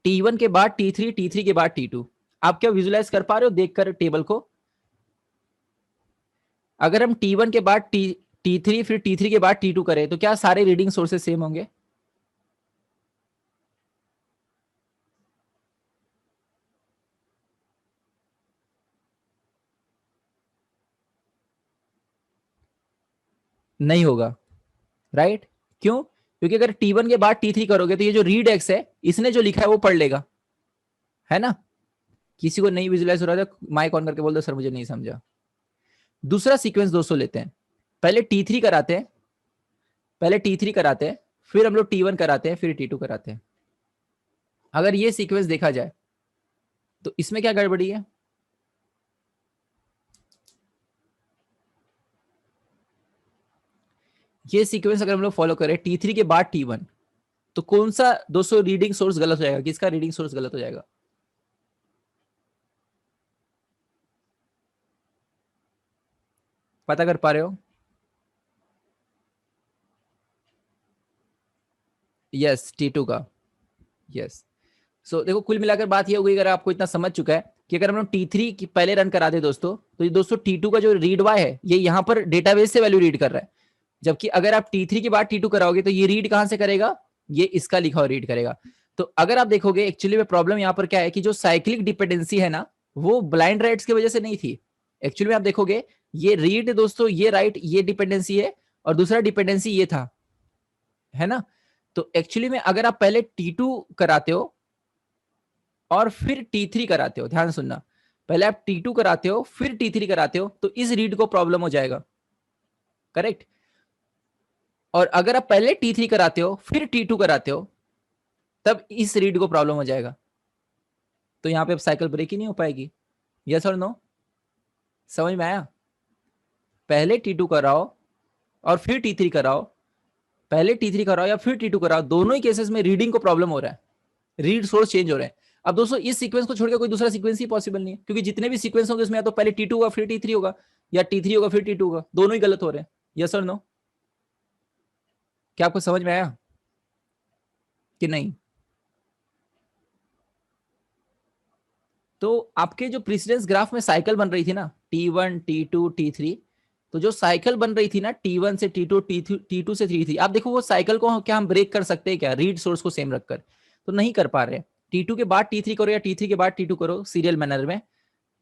T1 के बाद T3, T3 के बाद T2, आप क्या विजुलाइज कर पा रहे हो देखकर टेबल को? अगर हम T1 के बाद T3 फिर T3 के बाद T2 करें तो क्या सारे रीडिंग सोर्सेस सेम होंगे? नहीं होगा, राइट? क्यों? क्योंकि अगर T1 के बाद T3 करोगे तो ये जो रीड एक्स है इसने जो लिखा है वो पढ़ लेगा, है ना? किसी को नहीं विजुलाइज हो रहा था माइक ऑन करके बोल दो सर मुझे नहीं समझा। दूसरा सीक्वेंस दोस्तों लेते हैं, पहले T3 कराते हैं, पहले T3 कराते हैं, फिर हम लोग T1 कराते हैं, फिर T2 कराते हैं। अगर ये सीक्वेंस देखा जाए तो इसमें क्या गड़बड़ी है? ये सीक्वेंस अगर हम लोग फॉलो करें T3 के बाद T1 तो कौन सा 200 रीडिंग सोर्स गलत हो जाएगा? किसका रीडिंग सोर्स गलत हो जाएगा? पता कर पा रहे हो? यस, T2 का। यस, सो देखो कुल मिलाकर बात ये हो गई, अगर आपको इतना समझ चुका है कि अगर हम लोग T3 की पहले रन करा दे दोस्तों तो ये दोस्तों T2 का जो रीड वाई है ये यहाँ पर डेटाबेस से वैल्यू रीड कर रहा है, जबकि अगर आप T3 के बाद T2 कराओगे तो ये रीड कहां से करेगा? ये इसका लिखा हुआ रीड करेगा। तो अगर आप देखोगे एक्चुअली में प्रॉब्लम यहाँ पर क्या है कि जो साइक्लिक डिपेंडेंसी है ना वो ब्लाइंड राइट्स की वजह से नहीं थी। एक्चुअली में आप देखोगे ये रीड दोस्तों, ये राइट, ये डिपेंडेंसी है और दूसरा डिपेंडेंसी ये था, है ना? तो एक्चुअली में अगर आप पहले T2 कराते हो और फिर T3 कराते हो, ध्यान सुनना, पहले आप T2 कराते हो फिर T3 कराते हो तो इस रीड को प्रॉब्लम हो जाएगा, करेक्ट? और अगर आप पहले T3 कराते हो फिर T2 कराते हो तब इस रीड को प्रॉब्लम हो जाएगा। तो यहां पे अब साइकिल ब्रेक ही नहीं हो पाएगी। यस और नो? समझ में आया? पहले T2 कराओ और फिर T3 कराओ, पहले T3 कराओ या फिर T2 कराओ, दोनों ही केसेस में रीडिंग को प्रॉब्लम हो रहा है, रीड सोर्स चेंज हो रहे हैं। अब दोस्तों इस सीक्वेंस को छोड़कर कोई दूसरा सीक्वेंस ही पॉसिबल नहीं है क्योंकि जितने भी सीक्वेंस होंगे उसमें या तो पहले T2 होगा फिर T3 होगा या T3 होगा फिर T2 होगा, दोनों ही गलत हो रहे हैं। यस और नो? क्या आपको समझ में आया कि नहीं? तो आपके जो प्रेसिडेंस ग्राफ में साइकिल बन रही थी ना T1 T2 T3, तो जो साइकिल बन रही थी ना T1 से T2 T2 से T3, आप देखो वो साइकिल को क्या हम ब्रेक कर सकते हैं क्या रीड सोर्स को सेम रखकर? तो नहीं कर पा रहे। T2 के बाद T3 करो या T3 के बाद T2 करो सीरियल मैनर में,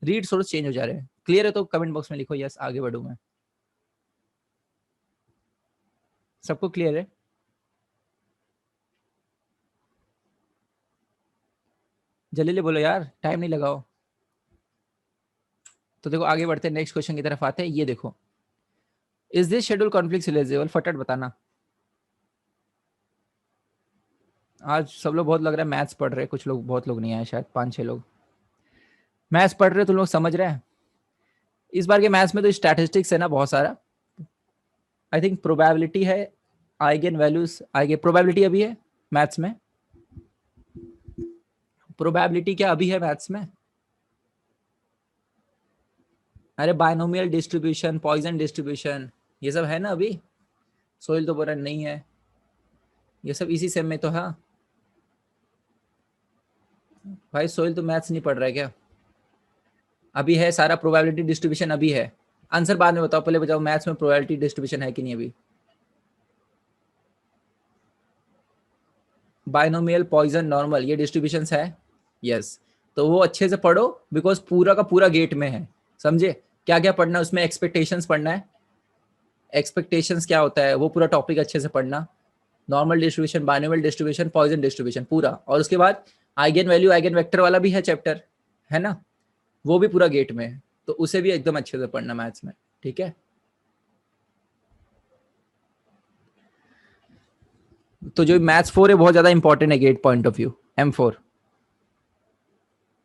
रीड सोर्स चेंज हो जा रहे हैं। क्लियर है तो कमेंट बॉक्स में लिखो यस, आगे बढ़ूं मैं। सबको क्लियर है? जल्दी बोलो यार, टाइम नहीं लगाओ। तो देखो आगे बढ़ते हैं, नेक्स्ट क्वेश्चन की तरफ आते हैं। ये देखो, इज दिस शेड्यूल कॉन्फ्लिक्ट सिलेजिबल? फटाफट बताना। आज सब लोग बहुत लग रहा है मैथ्स पढ़ रहे हैं, कुछ लोग, बहुत लोग नहीं आए शायद, 5-6 लोग मैथ्स पढ़ रहे हैं। तुम लोग समझ रहे हैं? इस बार के मैथ्स में तो स्टैटिस्टिक्स है ना बहुत सारा। आई थिंक प्रोबेबिलिटी है, आइगन वैल्यूज, आइगन प्रोबेबिलिटी अभी है मैथ्स में। प्रोबेबिलिटी क्या अभी है मैथ्स में? अरे बायनोमियल डिस्ट्रीब्यूशन, पॉइजन डिस्ट्रीब्यूशन, ये सब है ना अभी। सोइल तो बोरा नहीं है, ये सब इसी सेम में तो है। भाई सोइल तो मैथ्स नहीं पढ़ रहा है क्या? अभी है सारा प्रोबेबिलिटी डिस्ट्रीब्यूशन अभी है। आंसर बाद में बताओ, पहले बताओ मैथ्स में प्रोबेबिलिटी डिस्ट्रीब्यूशन है कि नहीं अभी? बायनोमियल, पॉइजन, नॉर्मल, ये डिस्ट्रीब्यूशंस है। यस, तो वो अच्छे से पढ़ो, बिकॉज पूरा का पूरा गेट में है। समझे क्या क्या पढ़ना है उसमें? एक्सपेक्टेशंस पढ़ना है। एक्सपेक्टेशंस क्या होता है वो पूरा टॉपिक अच्छे से पढ़ना। Normal distribution, binomial distribution, Poisson distribution पूरा, और उसके बाद आइगन वैल्यू, आइगन वेक्टर वाला भी है चैप्टर, है ना, वो भी पूरा गेट में है, तो उसे भी एकदम अच्छे से पढ़ना मैथ्स में। ठीक है, तो जो मैथ्स 4 है बहुत ज्यादा इंपॉर्टेंट है gate point of view. M4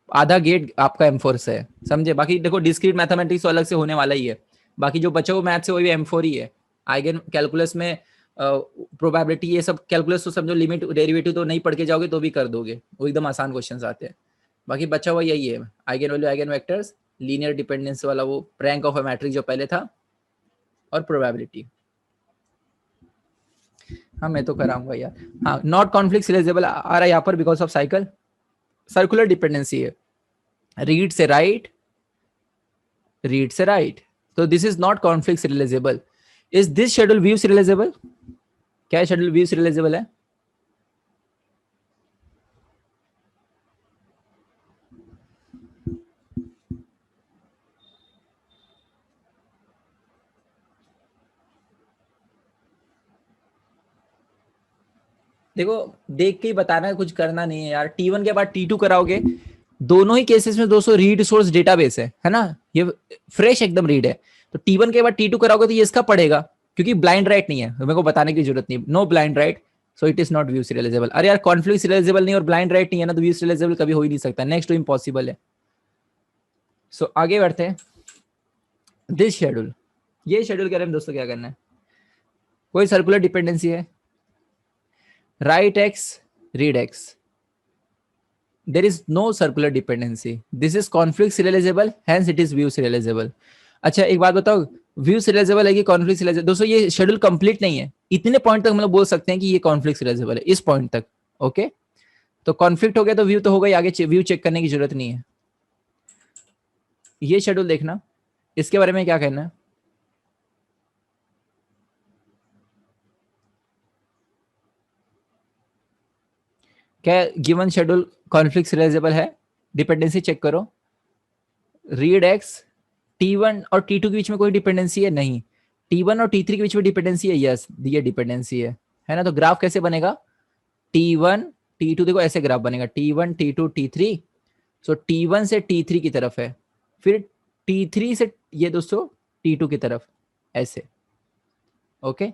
आधा गेट आपका M4 से है, समझे। बाकी देखो डिस्क्रीट मैथमेटिक्स तो अलग से होने वाला ही है, बाकी जो बचा हुआ मैथ्स है वो भी M4 ही है। आइगन कैलकुलस में प्रोबेबिलिटी, ये सब कैलकुलस तो समझो, लिमिट डेरिवेटिव तो नहीं पढ़ के जाओगे तो भी कर दोगे, वो एकदम आसान क्वेश्चन आते हैं। बाकी बचा हुआ यही है, eigen value, eigen vectors, linear dependence वाला वो रैंक ऑफ अ मैट्रिक्स जो पहले था, और प्रोबेबिलिटी। हाँ मैं तो कराऊंगा यार। हाँ, नॉट कॉन्फ्लिक्ट सिलेजिबल आ रहा है यहाँ पर because of cycle, circular dependency है। रीड से राइट, रीड से राइट, तो this is not conflict serializable. Is this schedule view serializable? क्या शेड्यूल व्यू सिरियलाइजेबल है? देखो देख के ही बताना है, कुछ करना नहीं है यार। T1 के बाद T2 कराओगे, दोनों ही केसेस में दोस्तों रीड सोर्स डेटाबेस है ना, ये फ्रेश एकदम रीड है। तो T1 के बाद T2 कराओगे तो ये इसका पड़ेगा, क्योंकि ब्लाइंड राइट नहीं है, मेरे को बताने की जरूरत नहीं, no blind write, so it is not view serializable. अरे यार कॉन्फ्लिक्ट सीरियलाइजेबल नहीं और ब्लाइंड राइट नहीं है ना, तो व्यू सीरियलाइजेबल कभी हो ही नहीं सकता, नेक्स्ट टू इम्पॉसिबल है। सो आगे बढ़ते हैं। दिस शेड्यूल, ये शेड्यूल के बारे में दोस्तों क्या करना है? कोई सर्कुलर डिपेंडेंसी है, right X, read x, there is no circular dependency, this is conflict serializable, hence it is view serializable। अच्छा एक बात बताओ, व्यू सीरियलाइजेबल है कि कॉन्फ्लिक्ट सीरियलाइजेबल? दोस्तों ये शेड्यूल कंप्लीट नहीं है, इतने पॉइंट तक हम लोग बोल सकते हैं कि ये कॉन्फ्लिक्ट सीरियलाइजेबल है, इस पॉइंट तक। ओके, तो कॉन्फ्लिक्ट हो गया तो व्यू तो होगा ही, आगे व्यू चेक करने की जरूरत नहीं है। ये शेड्यूल देखना, इसके बारे में क्या कहना है? क्या गिवन शेड्यूल कॉन्फ्लिक्ट सीरियलाइजेबल है? डिपेंडेंसी चेक करो। रीड एक्स, T1 और T2 के बीच में कोई डिपेंडेंसी है? नहीं। T1 और T3 के बीच में डिपेंडेंसी है? यस, ये डिपेंडेंसी है ना। तो ग्राफ कैसे बनेगा? T1 T2, देखो ऐसे ग्राफ बनेगा, T1 T2 T3। सो T1 से T3 की तरफ है, फिर T3 से ये दोस्तों T2 की तरफ, ऐसे। ओके,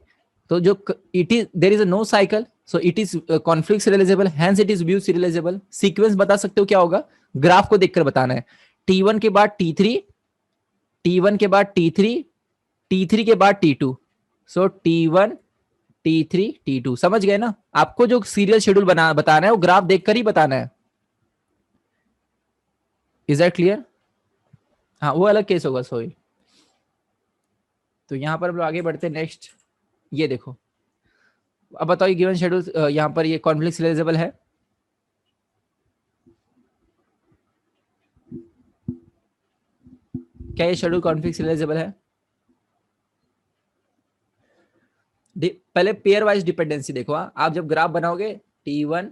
तो जो it is, there is a no cycle, so it is conflict serializable, hence it is view serializable. Sequence बता सकते हो क्या होगा? ग्राफ को देखकर बताना है। T1 के बाद T3, T1 के बाद T3, T3 के बाद T2, सो T1 T3 T2, समझ गए ना? आपको जो सीरियल शेड्यूल बना बताना है वो ग्राफ देखकर ही बताना है। Is that clear? हाँ वो अलग केस होगा, सॉरी। तो यहाँ पर हम लोग आगे बढ़ते हैं नेक्स्ट। ये देखो, अब बताओ ये गिवन शेड्यूल यहाँ पर ये कॉन्फ्लिक्ट सीरियलाइजेबल है? क्या ये शेड्यूल कॉन्फ्लिक्ट सीरियलाइजेबल है? पहले पेयर वाइज डिपेंडेंसी देखो। आप जब ग्राफ बनाओगे T1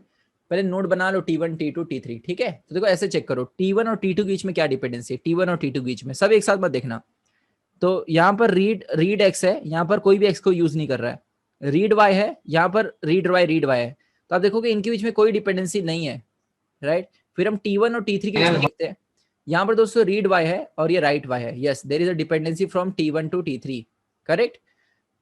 पहले नोड बना लो T1 T2 T3, ठीक है। तो देखो ऐसे चेक करो T1 और T2 के बीच में क्या डिपेंडेंसी है, T1 और T2 के बीच में, सब एक साथ मत देखना। तो यहाँ पर रीड एक्स है, यहाँ पर कोई भी एक्स को यूज नहीं कर रहा है। रीड वाई है, यहाँ पर रीड वाई है। तो आप देखोगे इनके बीच में कोई डिपेंडेंसी नहीं है, राइट। फिर हम T1 और T3 के बीच में देखते हैं, यहाँ पर दोस्तों रीड वाई है और ये राइट वाई है। Yes, there is a dependency from T1 to T3, correct.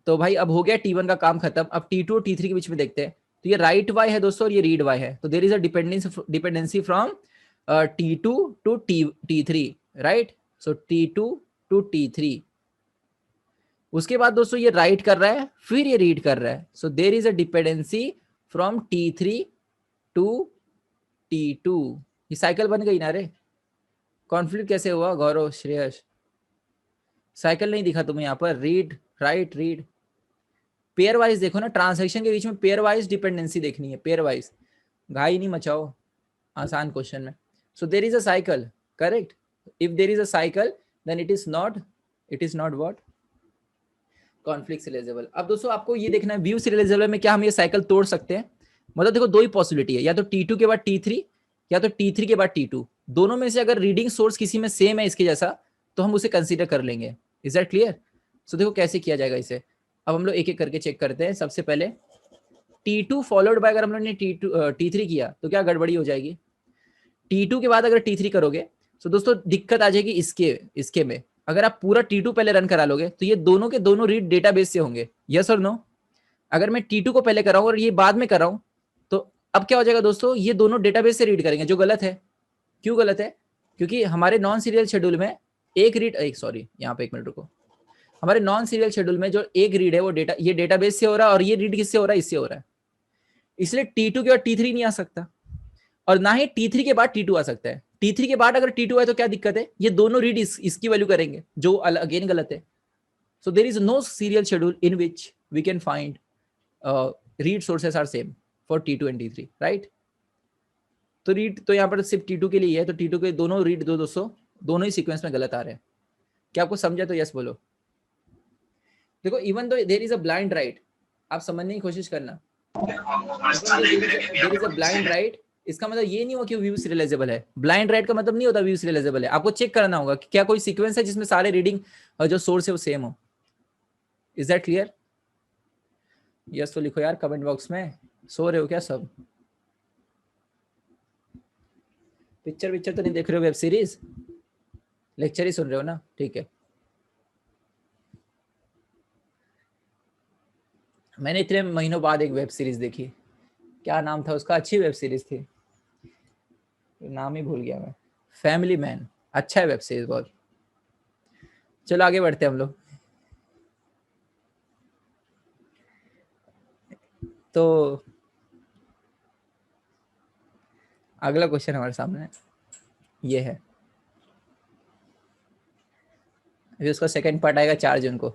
तो भाई अब हो गया T1 का काम खत्म। अब T2 और T3 के बीच में देखते हैं, तो ये राइट वाई है दोस्तों और ये रीड वाई है। तो there is a dependency from T2 to T3, right. So T2 to T3। उसके बाद दोस्तों ये राइट कर रहा है, फिर ये रीड कर रहा है। So there is a dependency from T3 to T2। ये साइकिल बन गई ना रे। कॉन्फ्लिक्ट कैसे हुआ गौरव, श्रेयस? साइकिल नहीं दिखा तुम्हें यहाँ पर? Read write read, pair wise देखो ना, ट्रांजैक्शन के बीच में पेयर वाइज डिपेंडेंसी देखनी है, पेयर वाइज। घाई नहीं मचाओ आसान क्वेश्चन में। So there is a cycle, correct. If there is a cycle then it is not what, conflict serializable. अब दोस्तों आपको ये देखना है व्यू सिरियलाइजेबल में क्या हम ये साइकिल तोड़ सकते हैं। मतलब देखो दो ही पॉसिबिलिटी है, या तो T2 के बाद T3 या तो T3 के बाद T2। दोनों में से अगर रीडिंग सोर्स किसी में सेम है इसके जैसा तो हम उसे कंसीडर कर लेंगे। Is that clear? सो देखो कैसे किया जाएगा इसे। अब हम लोग एक एक करके चेक करते हैं। सबसे पहले T2 फॉलोड बाय, अगर हम लोग ने T3 किया तो क्या गड़बड़ी हो जाएगी। T2 के बाद अगर T3 करोगे तो दोस्तों दिक्कत आ जाएगी इसके में। अगर आप पूरा T2 पहले रन करा लोगे तो ये दोनों के दोनों रीड डेटाबेस से होंगे, यस और नो। अगर मैं T2 को पहले कराऊं और ये बाद में कराऊं तो अब क्या हो जाएगा दोस्तों, ये दोनों डेटाबेस से रीड करेंगे, जो गलत है। क्यों गलत है? क्योंकि हमारे नॉन सीरियल शेड्यूल में एक यहाँ पे 1 मिनट रुको। हमारे नॉन सीरियल शेड्यूल में जो एक रीड है वो ये डेटाबेस से हो रहा है और ये रीड किससे हो रहा है, इससे हो रहा है। इसलिए T2 के बाद T3 नहीं आ सकता और ना ही T3 के बाद T2 आ सकता है। T3 के बाद अगर T2 है तो क्या दिक्कत है, ये दोनों रीड इसकी वैल्यू करेंगे, जो अगेन गलत है। So there is no serial schedule in which we can find read sources are same for T2 and T3, right. तो रीड तो यहाँ पर सिर्फ T2 के लिए है, तो T2 के दोनों रीड दोस्तों दोनों ही सीक्वेंस में गलत आ रहे हैं। क्या आपको समझा? तो यस बोलो। देखो even though there is a blind write, आप समझने की कोशिश करना। There is a blind write, इसका मतलब ये नहीं हुआ कि व्यू सीरियलाइजेबल है। ब्लाइंड राइट का मतलब नहीं होता व्यू सीरियलाइजेबल है। आपको चेक करना होगा कि क्या कोई सीक्वेंस है जिसमें सारे रीडिंग और जो सोर्स है वो सेम हो। Is that clear? यस तो लिखो यार कमेंट बॉक्स में। सो रहे हो क्या सब? पिक्चर तो नहीं देख रहे हो, वेब सीरीज लेक्चर ही सुन रहे हो ना, ठीक है। मैंने इतने महीनों बाद एक वेब सीरीज देखी, क्या नाम था उसका, अच्छी वेब सीरीज थी, नाम ही भूल गया मैं। फैमिली मैन, अच्छा है वेब सीरीज बहुत। चलो आगे बढ़ते हैं हम लोग। तो अगला क्वेश्चन हमारे सामने ये है, अभी उसका सेकंड पार्ट आएगा 4 जून को,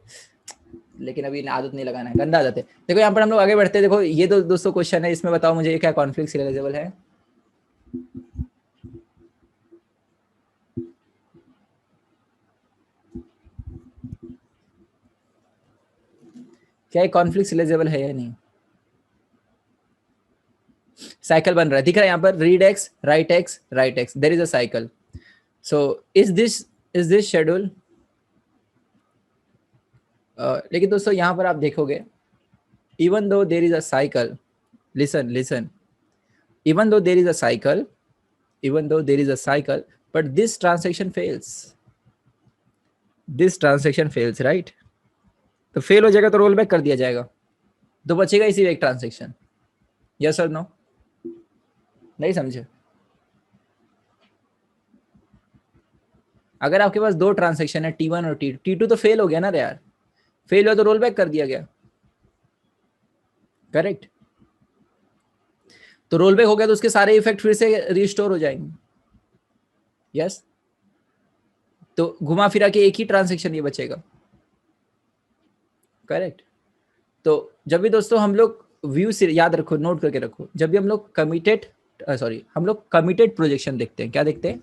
लेकिन अभी आदत नहीं लगाना है, गंदा आदत है। देखो यहाँ पर हम लोग आगे बढ़ते हैं। देखो ये तो दोस्तों क्वेश्चन है, इसमें बताओ मुझे क्या कॉन्फ्लिक्ट सीरियलाइजेबल है। क्या ये कॉन्फ्लिक्ट सीरियलाइजेबल है या नहीं? साइकिल बन रहा है, दिख रहा है यहाँ पर, read x write X write X, there is a cycle. So is this schedule, लेकिन दोस्तों यहाँ पर आप देखोगे even though there is a cycle, listen, even though there is a cycle, but this transaction fails, right? तो fail हो जाएगा तो रोल बैक कर दिया जाएगा, तो बचेगा इसी एक ट्रांजेक्शन। यस और नो? नहीं समझे? अगर आपके पास 2 ट्रांजेक्शन है T1 और T2 तो फेल हो गया ना यार, फेल हुआ तो रोल बैक कर दिया गया, करेक्ट। तो रोल बैक हो गया तो उसके सारे इफेक्ट फिर से रिस्टोर हो जाएंगे, यस। तो घुमा फिरा के एक ही ट्रांजेक्शन ये बचेगा, करेक्ट। तो जब भी दोस्तों हम लोग व्यू से याद रखो, नोट करके रखो, जब भी हम लोग कमिटेड प्रोजेक्शन देखते हैं, क्या देखते हैं?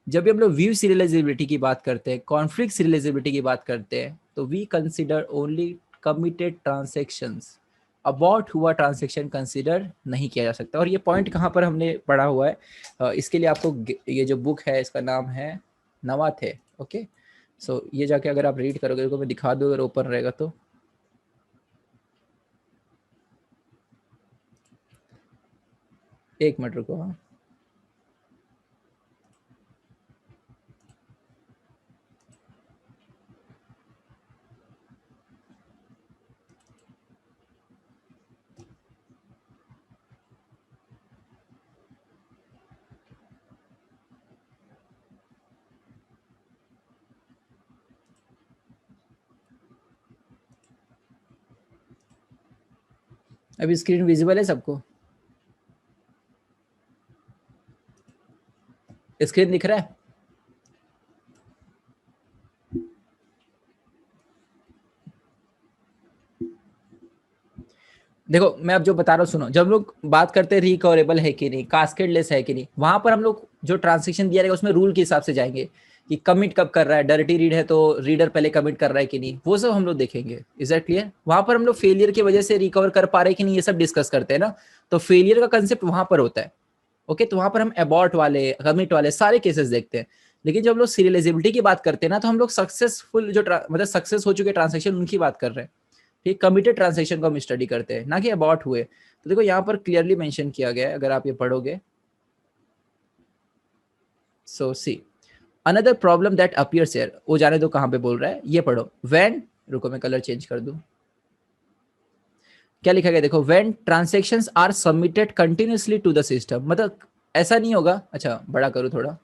जब भी हम लोग व्यू सीरियलाइजेबिलिटी की बात करते हैं, कॉन्फ्लिक्ट सीरियलाइजेबिलिटी की बात करते हैं, तो we consider only committed transactions, abort हुआ ट्रांजैक्शन कंसिडर नहीं किया जा सकता। और ये पॉइंट कहाँ पर हमने पढ़ा हुआ है, इसके लिए आपको ये जो बुक है इसका नाम है नवाथे। ओके, सो ये जाके अगर आप रीड करोगे तो मैं दिखा दूँ अगर ओपन रहेगा तो। एक मिनट रुको। हाँ, अभी स्क्रीन विजिबल है सबको? स्क्रीन दिख रहा है? देखो मैं अब जो बता रहा हूँ सुनो, जब लोग बात करते हैं रिकवरेबल है कि नहीं, कास्केडलेस है कि नहीं, वहां पर हम लोग जो ट्रांजेक्शन दिया रहेगा उसमें रूल के हिसाब से जाएंगे कि कमिट कब कर रहा है, डर्टी रीड है तो रीडर पहले कमिट कर रहा है कि नहीं, वो सब हम लोग देखेंगे। Is that clear? वहां पर हम लोग फेलियर की वजह से रिकवर कर पा रहे हैं कि नहीं ये सब डिस्कस करते हैं ना, तो फेलियर का कंसेप्ट वहां पर होता है। ओके, तो वहां पर हम अबॉर्ट वाले, कमिट वाले सारे केसेस देखते हैं। लेकिन जब हम लोग सीरियलाइजेबिलिटी की बात करते हैं ना, तो हम लोग सक्सेसफुल जो मतलब सक्सेस हो चुके ट्रांजेक्शन उनकी बात कर रहे हैं। ठीक, कमिटेड ट्रांजेक्शन को हम स्टडी करते हैं, ना कि अबॉर्ट हुए। तो देखो यहाँ पर क्लियरली मेंशन किया गया है, अगर आप ये पढ़ोगे। So see another problem that appears here, वो जाने दो कहाँ पे बोल रहा है, ये पढ़ो। व्हेन, रुको मैं कलर चेंज कर दूं, क्या लिखा गया देखो, when transactions are submitted continuously to the system, मतलब ऐसा नहीं होगा। अच्छा बड़ा करूँ थोड़ा,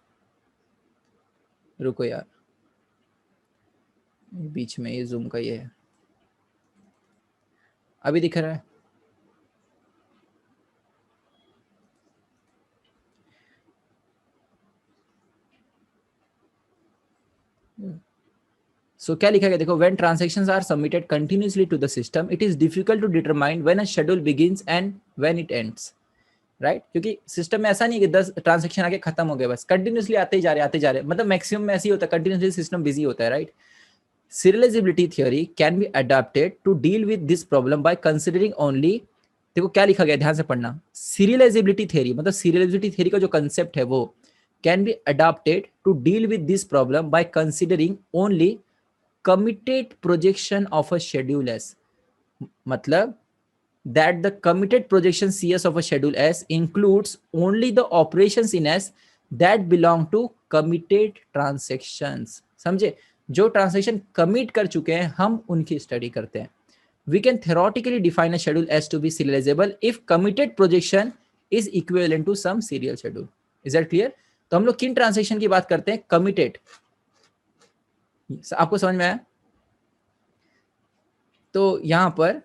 रुको यार, बीच में ये जूम का ये है, अभी दिख रहा है? सो क्या लिखा गया देखो, when transactions are submitted continuously to the system it is difficult to determine when a schedule begins and when it ends. Right, क्योंकि सिस्टम में ऐसा नहीं कि 10 ट्रांजैक्शन आके खत्म हो गए, बस कंटिन्यूअसली आते ही जा रहे आते जा रहे, मतलब मैक्सिमम में ऐसे ही होता है, कंटिन्यूअसली सिस्टम बिजी होता है। Right, serializability theory can be adapted to deal with this problem by considering only, देखो क्या लिखा गया ध्यान से पढ़ना, serializability theory मतलब serializability theory का जो कंसेप्ट है वो can be adapted to deal with this problem by considering only committed projection of a schedule S, मतलब that the committed projection CS of a schedule S includes only the operations in S that belong to committed transactions। समझे, जो transaction commit कर चुके हैं हम उनकी study करते हैं। We can theoretically define a schedule S to be serializable if committed projection is equivalent to some serial schedule। Is that clear? तो हम लोग किन ट्रांजेक्शन की बात करते हैं? कमिटेड। आपको समझ में आया? तो यहां पर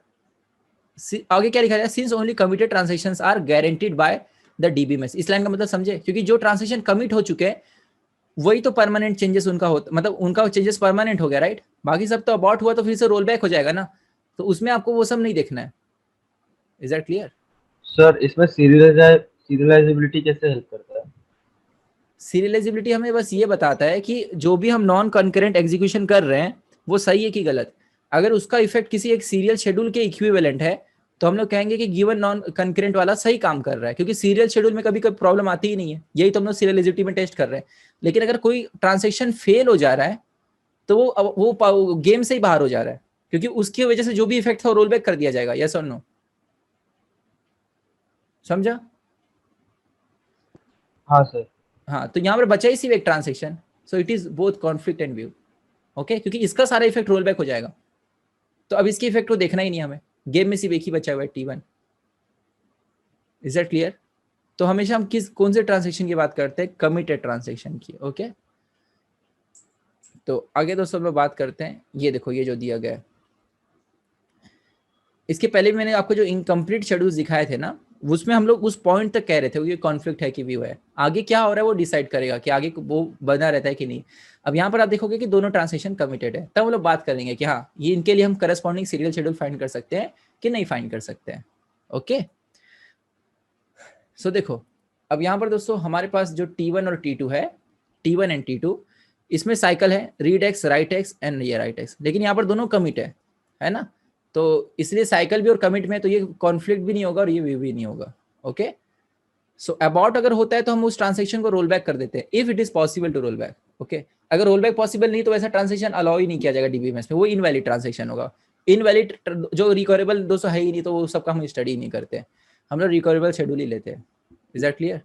आगे क्या लिखा जाए, since only committed transactions are guaranteed by the DBMS. इस लाइन का मतलब समझे, क्योंकि जो ट्रांजेक्शन कमिट हो चुके हैं वही तो परमानेंट चेंजेस उनका होता, मतलब उनका चेंजेस परमानेंट हो गया। राइट, बाकी सब तो अबॉर्ट हुआ तो फिर से रोल बैक हो जाएगा ना, तो उसमें आपको वो सब नहीं देखना है। Is that clear? सर इसमें सीरियलाइजेबिलिटी कैसे हेल्प करता है? सीरियलाइजेबिलिटी हमें बस ये बताता है कि जो भी हम नॉन कंकरेंट एग्जीक्यूशन कर रहे हैं वो सही है कि गलत। अगर उसका इफेक्ट किसी एक सीरियल शेड्यूल के इक्विवेलेंट है तो हम लोग कहेंगे कि गिवन नॉन कंकरेंट वाला सही काम कर रहा है, क्योंकि सीरियल शेड्यूल में कभी कभी प्रॉब्लम आती ही नहीं है, यही तो हम लोग सीरियलिजिटी में टेस्ट कर रहे हैं। लेकिन अगर कोई ट्रांजेक्शन फेल हो जा रहा है तो वो गेम से ही बाहर हो जा रहा है, क्योंकि उसकी वजह से जो भी इफेक्ट था वो रोल बैक कर दिया जाएगा। यस और नो? समझा? हाँ सर। हाँ, तो यहाँ पर बचा ही सिर्फ एक transaction, so it is both conflict and view. Okay, क्योंकि इसका सारा इफेक्ट रोल बैक हो जाएगा, तो अब इसकी इफेक्ट को देखना ही नहीं हमें, गेम में सिर्फ एक ही बचा हुआ है T1। Is that clear? तो हमेशा हम कौन से ट्रांजेक्शन की बात करते हैं? कमिटेड ट्रांजेक्शन की। ओके, तो आगे दोस्तों लोग बात करते हैं, ये देखो ये जो दिया गया है, इसके पहले भी मैंने आपको जो इनकम्प्लीट शेड्यूल्स दिखाए थे ना, उसमें हम लोग उस पॉइंट तक कह रहे थे ये कॉन्फ्लिक्ट है कि व्यू है। आगे क्या हो रहा है वो डिसाइड करेगा कि आगे वो बना रहता है कि नहीं। अब यहाँ पर आप देखोगे कि दोनों ट्रांजेक्शन कमिटेड है, तब हम लोग बात करेंगे कि हाँ ये इनके लिए हम करस्पॉन्डिंग सीरियल शेड्यूल फाइंड कर सकते हैं कि नहीं फाइंड कर सकते हैं। ओके, सो देखो अब यहाँ पर दोस्तों हमारे पास जो T1 और T2 है, T1 एंड T2, इसमें साइकिल है read x write x and ये राइट एक्स, लेकिन यहाँ पर दोनों कमिट है ना। तो इसलिए साइकिल भी और कमिट में तो ये कॉन्फ्लिक्ट भी नहीं होगा और ये भी नहीं होगा। ओके, सो अबाउट अगर होता है तो हम उस ट्रांजेक्शन को रोल बैक कर देते हैं if it is possible to roll back. Okay, अगर रोल बैक पॉसिबल नहीं तो वैसा ट्रांजेक्शन अलाउ ही नहीं किया जाएगा डीबीएमएस में, वो इनवैलिड ट्रांजेक्शन होगा। इनवैलिड जो रिकवरेबल दोस्तों है ही नहीं तो वो सबका हम स्टडी नहीं करते, हम लोग रिकवरेबल शेड्यूल ही लेते हैं। Is that clear?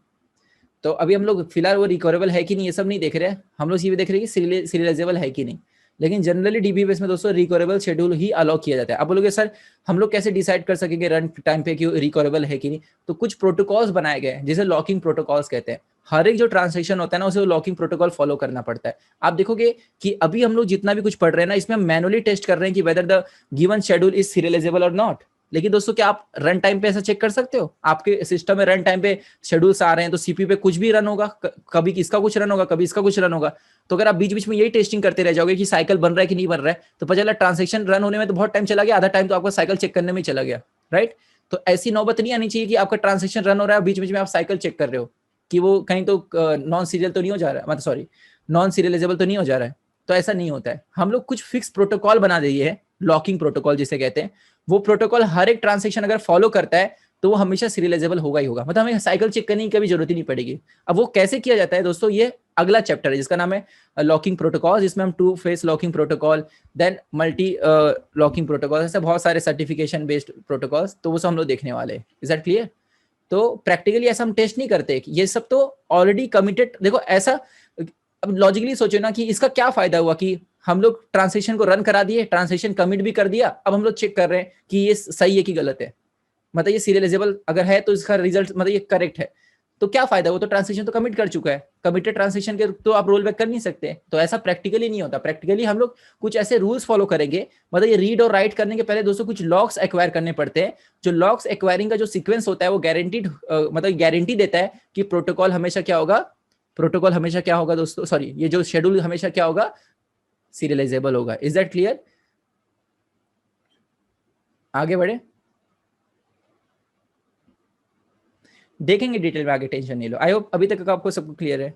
तो अभी हम लोग फिलहाल वो रिकवरेबल है कि नहीं ये सब नहीं देख रहे हैं, हम लोग ये भी देख रहे हैं कि सीरियलाइजेबल है कि नहीं। लेकिन जनरली डीबीएमएस में दोस्तों रिकवरेबल शेड्यूल ही अलाउ किया जाता है। आप बोलोगे सर हम लोग कैसे डिसाइड कर सकेंगे रन टाइम पे कि रिकवरेबल है कि नहीं? तो कुछ प्रोटोकॉल्स बनाए गए हैं जिसे लॉकिंग प्रोटोकॉल्स कहते हैं। हर एक जो ट्रांजेक्शन होता है ना उसे लॉकिंग प्रोटोकॉल फॉलो करना पड़ता है। आप देखोगे कि अभी हम लोग जितना भी कुछ पढ़ रहे हैं ना इसमें हम मैनुअली टेस्ट कर रहे हैं कि whether the given schedule is serialisable और नॉट। लेकिन दोस्तों क्या आप रन टाइम पे ऐसा चेक कर सकते हो? आपके सिस्टम में रन टाइम पे शेड्यूल्स आ रहे हैं तो सीपीयू पे कुछ भी रन होगा, कभी इसका कुछ रन होगा, कभी इसका कुछ रन होगा। तो अगर आप बीच बीच में यही टेस्टिंग करते रह जाओगे कि साइकिल बन रहा है कि नहीं बन रहा है, तो पता चला ट्रांजेक्शन रन होने में तो बहुत टाइम चला गया, आधा टाइम तो आपका साइकिल चेक करने में चला गया, राइट? तो ऐसी नौबत नहीं आनी चाहिए कि आपका ट्रांजेक्शन रन हो रहा है बीच बीच में आप साइकिल चेक कर रहे हो कि वो कहीं तो नॉन सीरियल तो नहीं हो जा रहा है, मतलब सॉरी नॉन सीरियलाइजेबल तो नहीं हो जा रहा है। तो ऐसा नहीं होता है। हम लोग कुछ फिक्स प्रोटोकॉल बना दिए है, लॉकिंग प्रोटोकॉल जिसे कहते हैं। वो प्रोटोकॉल हर एक ट्रांजेक्शन अगर फॉलो करता है तो वो हमेशा सीरियलाइजेबल होगा ही होगा, मतलब हमें साइकिल चेक करने की कभी जरूरत ही नहीं पड़ेगी। अब वो कैसे किया जाता है दोस्तों, ये अगला चैप्टर है जिसका नाम है लॉकिंग प्रोटोकॉल, जिसमें हम two phase locking protocol, then multi locking protocol, ऐसे बहुत सारे सर्टिफिकेशन बेस्ड प्रोटोकॉल्स, तो वो सब हम लोग देखने वाले हैं। Is that clear? तो प्रैक्टिकली ऐसा हम टेस्ट नहीं करते, ये सब तो ऑलरेडी कमिटेड। देखो ऐसा अब लॉजिकली सोचो ना कि इसका क्या फायदा हुआ कि हम लोग ट्रांसलेशन को रन करा दिए, ट्रांसलेशन कमिट भी कर दिया, अब हम लोग चेक कर रहे हैं कि ये सही है कि गलत है, मतलब ये सीरियलाइजेबल अगर है तो इसका रिजल्ट मतलब ये करेक्ट है। तो क्या फायदा, वो तो ट्रांसलेशन तो कमिट कर चुका है, कमिटेड ट्रांसलेशन के तो आप रोल बैक कर नहीं सकते। तो ऐसा प्रैक्टिकली नहीं होता। प्रैक्टिकली हम लोग कुछ ऐसे रूल्स फॉलो करेंगे, मतलब ये रीड और राइट करने के पहले दोस्तों कुछ लॉक्स एक्वायर करने पड़ते हैं। जो लॉक्स एक्वायरिंग का जो सीक्वेंस होता है वो गारंटीड मतलब गारंटी देता है कि प्रोटोकॉल हमेशा क्या होगा, प्रोटोकॉल हमेशा क्या होगा दोस्तों, सॉरी ये जो शेड्यूल हमेशा क्या होगा, सीरियलाइजेबल होगा। Is that clear? आगे बढ़े, देखेंगे डिटेल में आगे, टेंशन नहीं लो। आई होप अभी तक आपको सबको क्लियर है।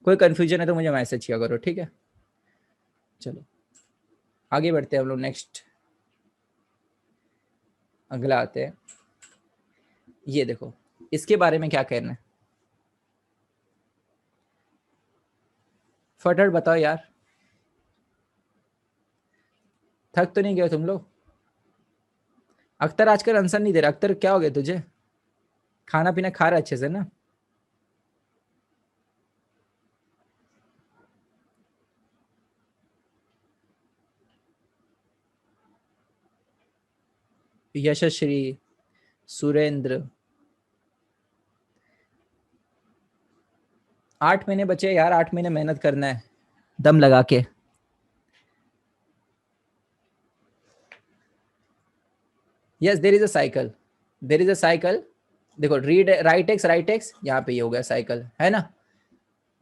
कोई कंफ्यूजन है तो मुझे मैसेज किया करो, ठीक है? चलो आगे बढ़ते हैं हम लोग, नेक्स्ट अगला आते हैं। ये देखो इसके बारे में क्या कहना है, फटाफट बताओ यार। थक तो नहीं गए तुम लोग? अख्तर आजकल आंसर नहीं दे रहा। अख्तर क्या हो गया तुझे? खाना पीना खा रहा अच्छे से ना? यशश्री, सुरेंद्र, 8 महीने बचे यार, 8 महीने मेहनत करना है दम लगा के। Yes there is a cycle, there is a cycle. देखो रीड राइट एक्स यहाँ पे ये हो गया साइकिल, है ना?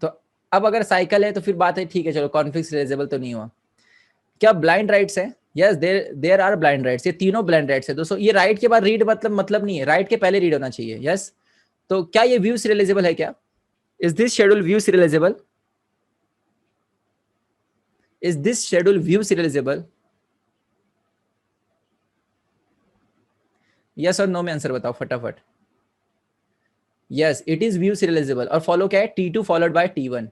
तो अब अगर साइकिल है तो फिर बात है, ठीक है चलो कॉन्फ्लिक्ट सीरियलाइजेबल तो नहीं हुआ। क्या ब्लाइंड राइट्स है? Yes there are blind writes, ये तीनों ब्लाइंड राइट्स है दोस्तों। ये राइट के बाद रीड मतलब नहीं है, राइट के पहले रीड होना चाहिए। यस, तो क्या ये व्यू सीरियलाइजेबल है क्या? Is this schedule view serialisable? Is this schedule view serialisable? Yes और नो में आंसर बताओ फटाफट। Yes it is view serialisable. और फॉलो क्या है? T2 followed by T1।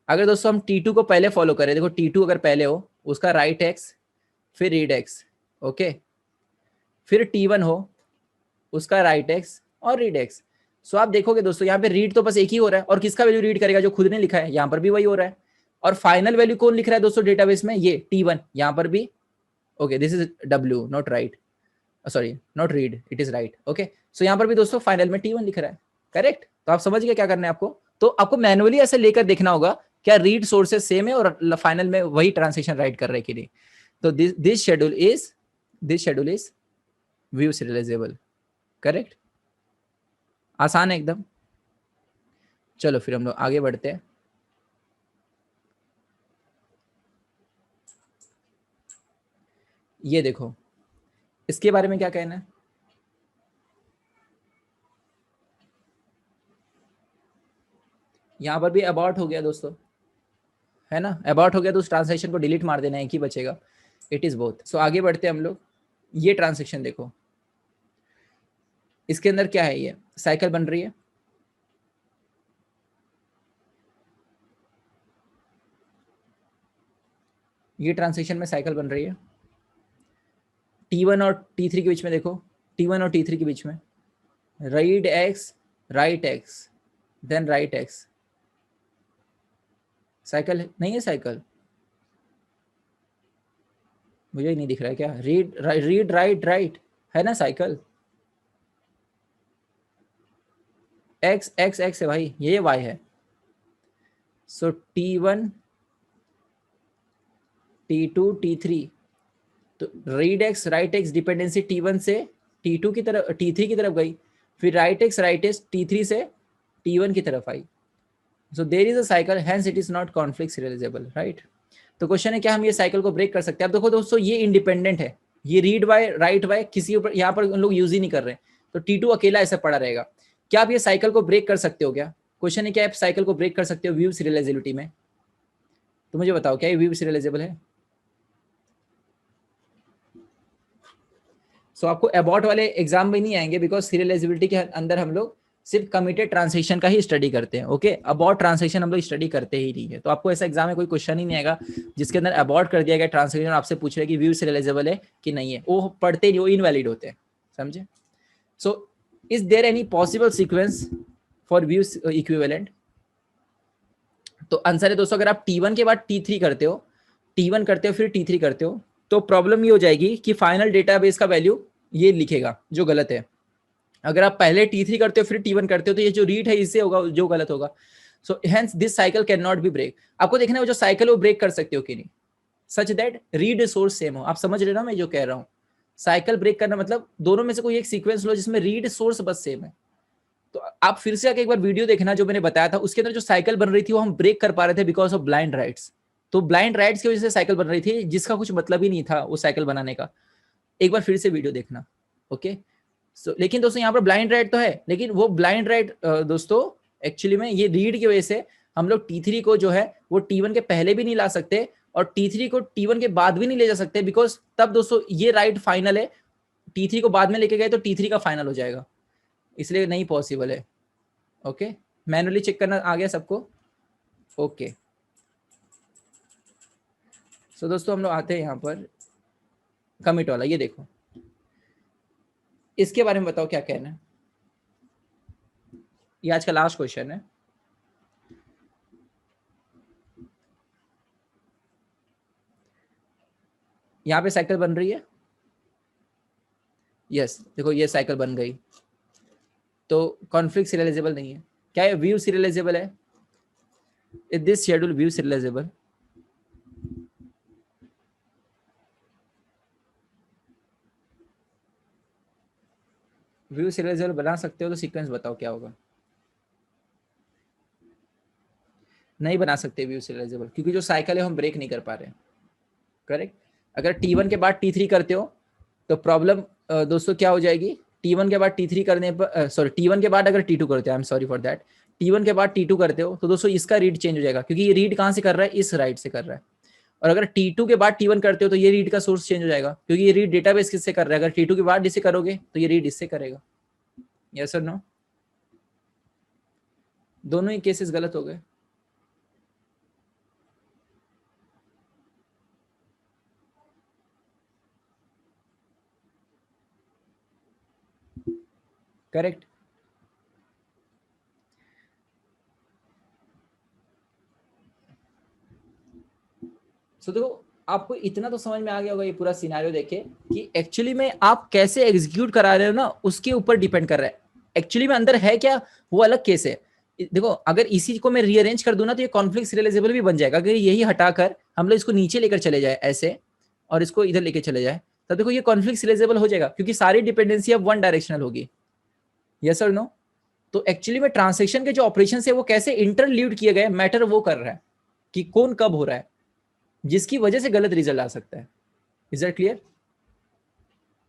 अगर दोस्तों हम T2 को पहले फॉलो करें, देखो T2 अगर पहले हो उसका राइट एक्स फिर रीड एक्स, ओके, फिर T1 हो उसका राइट एक्स और रीड एक्स। सो आप देखोगे दोस्तों यहाँ पे रीड तो बस एक ही हो रहा है, और किसका वैल्यू रीड करेगा? जो खुद ने लिखा है, यहाँ पर भी वही हो रहा है। और फाइनल वैल्यू कौन लिख रहा है दोस्तों डेटाबेस में? ये T1, यहाँ पर भी okay, this is W not write, sorry not read, it is write. Okay, so यहाँ पर भी दोस्तों फाइनल में T1 लिख रहा है, करेक्ट? तो आप समझ गए क्या करना है आपको। तो आपको मैनुअली ऐसे लेकर देखना होगा क्या रीड सोर्सेस सेम है और फाइनल में वही ट्रांसलेशन राइट कर रहे हैं कि नहीं। तो this schedule is view serialisable, correct? आसान है एकदम। चलो फिर हम लोग आगे बढ़ते हैं। ये देखो इसके बारे में क्या कहना है। यहां पर भी अबाउट हो गया दोस्तों, है ना? अबाउट हो गया तो उस ट्रांसलेशन को डिलीट मार देना, एक ही बचेगा। It is both. सो आगे बढ़ते हैं हम लोग। ये ट्रांसेक्शन देखो, इसके अंदर क्या है, ये साइकिल बन रही है, ये ट्रांसेक्शन में साइकिल बन रही है। T1 और T3 के बीच में देखो, T1 और T3 के बीच में read x, write x, then write x, cycle नहीं है? साइकिल मुझे ही नहीं दिख रहा है क्या? रीड राइट राइट है ना साइकिल। एक्स एक्स एक्स है भाई, ये वाई है। सो T1 T2 T3, तो read x write x dependency T1 से T2 की तरफ, T3 की तरफ गई, फिर राइट एक्स T3 से T1 की तरफ आई। So there is a cycle, hence it is not conflict serializable, right. तो क्वेश्चन है क्या हम ये साइकिल को ब्रेक कर सकते हैं? अब देखो दोस्तों, ये इंडिपेंडेंट है, ये रीड बाय राइट बाय किसी ऊपर यहाँ पर उन लोग यूज ही नहीं कर रहे, तो T2 अकेला ऐसा पड़ा रहेगा। क्या आप ये साइकिल को ब्रेक कर सकते हो क्या? क्वेश्चन है क्या आप साइकिल को ब्रेक कर सकते हो व्यू सीरियलाइजेबिलिटी में? तो मुझे बताओ क्या ये व्यू सीरियलाइजेबल है? सो आपको अबॉट वाले एग्जाम में नहीं आएंगे, बिकॉज सीरियलाइजेबिलिटी के अंदर हम लोग सिर्फ कमिटेड ट्रांजेक्शन का ही स्टडी करते हैं। ओके, अबॉट ट्रांजेक्शन हम लोग स्टडी करते ही नहीं है, तो आपको ऐसा एग्जाम में कोई क्वेश्चन ही नहीं आएगा जिसके अंदर अबॉट कर दिया गया ट्रांजेक्शन, आपसे पूछ रहे कि व्यू सीरियलाइजेबल है कि नहीं है, वो पढ़ते नहीं, वो इनवैलिड होते हैं, समझे। So is there any possible sequence for view equivalent? तो आंसर है दोस्तों, अगर आप T1 के बाद T3 करते हो, T1 करते हो फिर T3 करते हो, तो प्रॉब्लम ये हो जाएगी कि फाइनल डेटाबेस का वैल्यू ये लिखेगा जो गलत है। अगर आप पहले T3 करते हो फिर T1 करते हो, तो ये जो रीड है इससे होगा जो गलत होगा। So hence this cycle can not be break. आपको देखना है वो जो साइकिल वो ब्रेक कर सकते हो कि नहीं, such that read source same हो। आप समझ रहे हो ना मैं जो कह रहा हूँ? साइकिल ब्रेक करना मतलब दोनों में से कोई एक सीक्वेंस लो जिसमें रीड सोर्स बस सेम है। तो आप फिर से आके एक बार वीडियो देखना जो मैंने बताया था, उसके अंदर जो साइकिल बन रही थी वो हम ब्रेक कर पा रहे थे बिकॉज ऑफ ब्लाइंड राइट्स। तो ब्लाइंड राइट्स की वजह से साइकिल बन रही थी जिसका कुछ मतलब ही नहीं था वो साइकिल बनाने का। एक बार फिर से वीडियो देखना, ओके। सो लेकिन दोस्तों यहाँ पर ब्लाइंड राइट तो है, लेकिन वो ब्लाइंड राइट दोस्तों एक्चुअली में ये रीड की वजह से हम लोग T3 को जो है वो T1 के पहले भी नहीं ला सकते और T3 को T1 के बाद भी नहीं ले जा सकते, बिकॉज तब दोस्तों ये राइट फाइनल है, T3 को बाद में लेके गए तो T3 का फाइनल हो जाएगा, इसलिए नहीं पॉसिबल है। ओके, मैनुअली चेक करना आ गया सबको? ओके। सो दोस्तों हम लोग आते हैं यहाँ पर कमिट वाला, ये देखो इसके बारे में बताओ क्या कहना है। ये आज का लास्ट क्वेश्चन है। यहाँ पे साइकिल बन रही है, यस देखो ये साइकिल बन गई, तो कॉन्फ्लिक्ट सीरियलाइजेबल नहीं है। क्या ये व्यू सीरियलाइजेबल है? Is this schedule view serialisable? View serialisable बना सकते हो तो सीक्वेंस बताओ क्या होगा। नहीं बना सकते व्यू सीरियलाइजेबल क्योंकि जो साइकिल है हम ब्रेक नहीं कर पा रहे, करेक्ट। अगर T1 के बाद T3 करते हो तो प्रॉब्लम दोस्तों क्या हो जाएगी, T1 के बाद T3 करने पर सॉरी T1 के बाद अगर T2 करते हो, I am sorry for that, T1 के बाद T2 करते हो तो दोस्तों इसका रीड चेंज हो जाएगा क्योंकि ये रीड कहाँ से कर रहा है, इस राइट से कर रहा है। और अगर T2 के बाद T1 करते हो तो ये रीड का सोर्स चेंज हो जाएगा क्योंकि ये रीड डेटाबेस किससे कर रहा है। अगर T2 के बाद इसे करोगे तो ये रीड इससे करेगा। यस और नो? दोनों ही केसेस गलत हो गए। करेक्ट। सो देखो आपको इतना तो समझ में आ गया होगा ये पूरा सिनेरियो देखे कि एक्चुअली में आप कैसे एग्जीक्यूट करा रहे हो ना उसके ऊपर डिपेंड कर रहा है। एक्चुअली में अंदर है क्या वो अलग केस है। देखो अगर इसी को मैं रीअरेंज कर दूं ना तो ये कॉन्फ्लिक्ट सीरियलाइजेबल भी बन जाएगा। अगर यही हटाकर हम लोग इसको नीचे लेकर चले जाए ऐसे और इसको इधर लेके चले जाए तब देखो ये कॉन्फ्लिक्ट सीरियलाइजेबल हो जाएगा क्योंकि सारी डिपेंडेंसी अब वन डायरेक्शनल होगी। यस और नो? तो एक्चुअली में ट्रांसलेशन के जो ऑपरेशन है वो कैसे इंटरल्यूड किए गए मैटर वो कर रहा है कि कौन कब हो रहा है, जिसकी वजह से गलत रिजल्ट आ सकता है। Is that clear?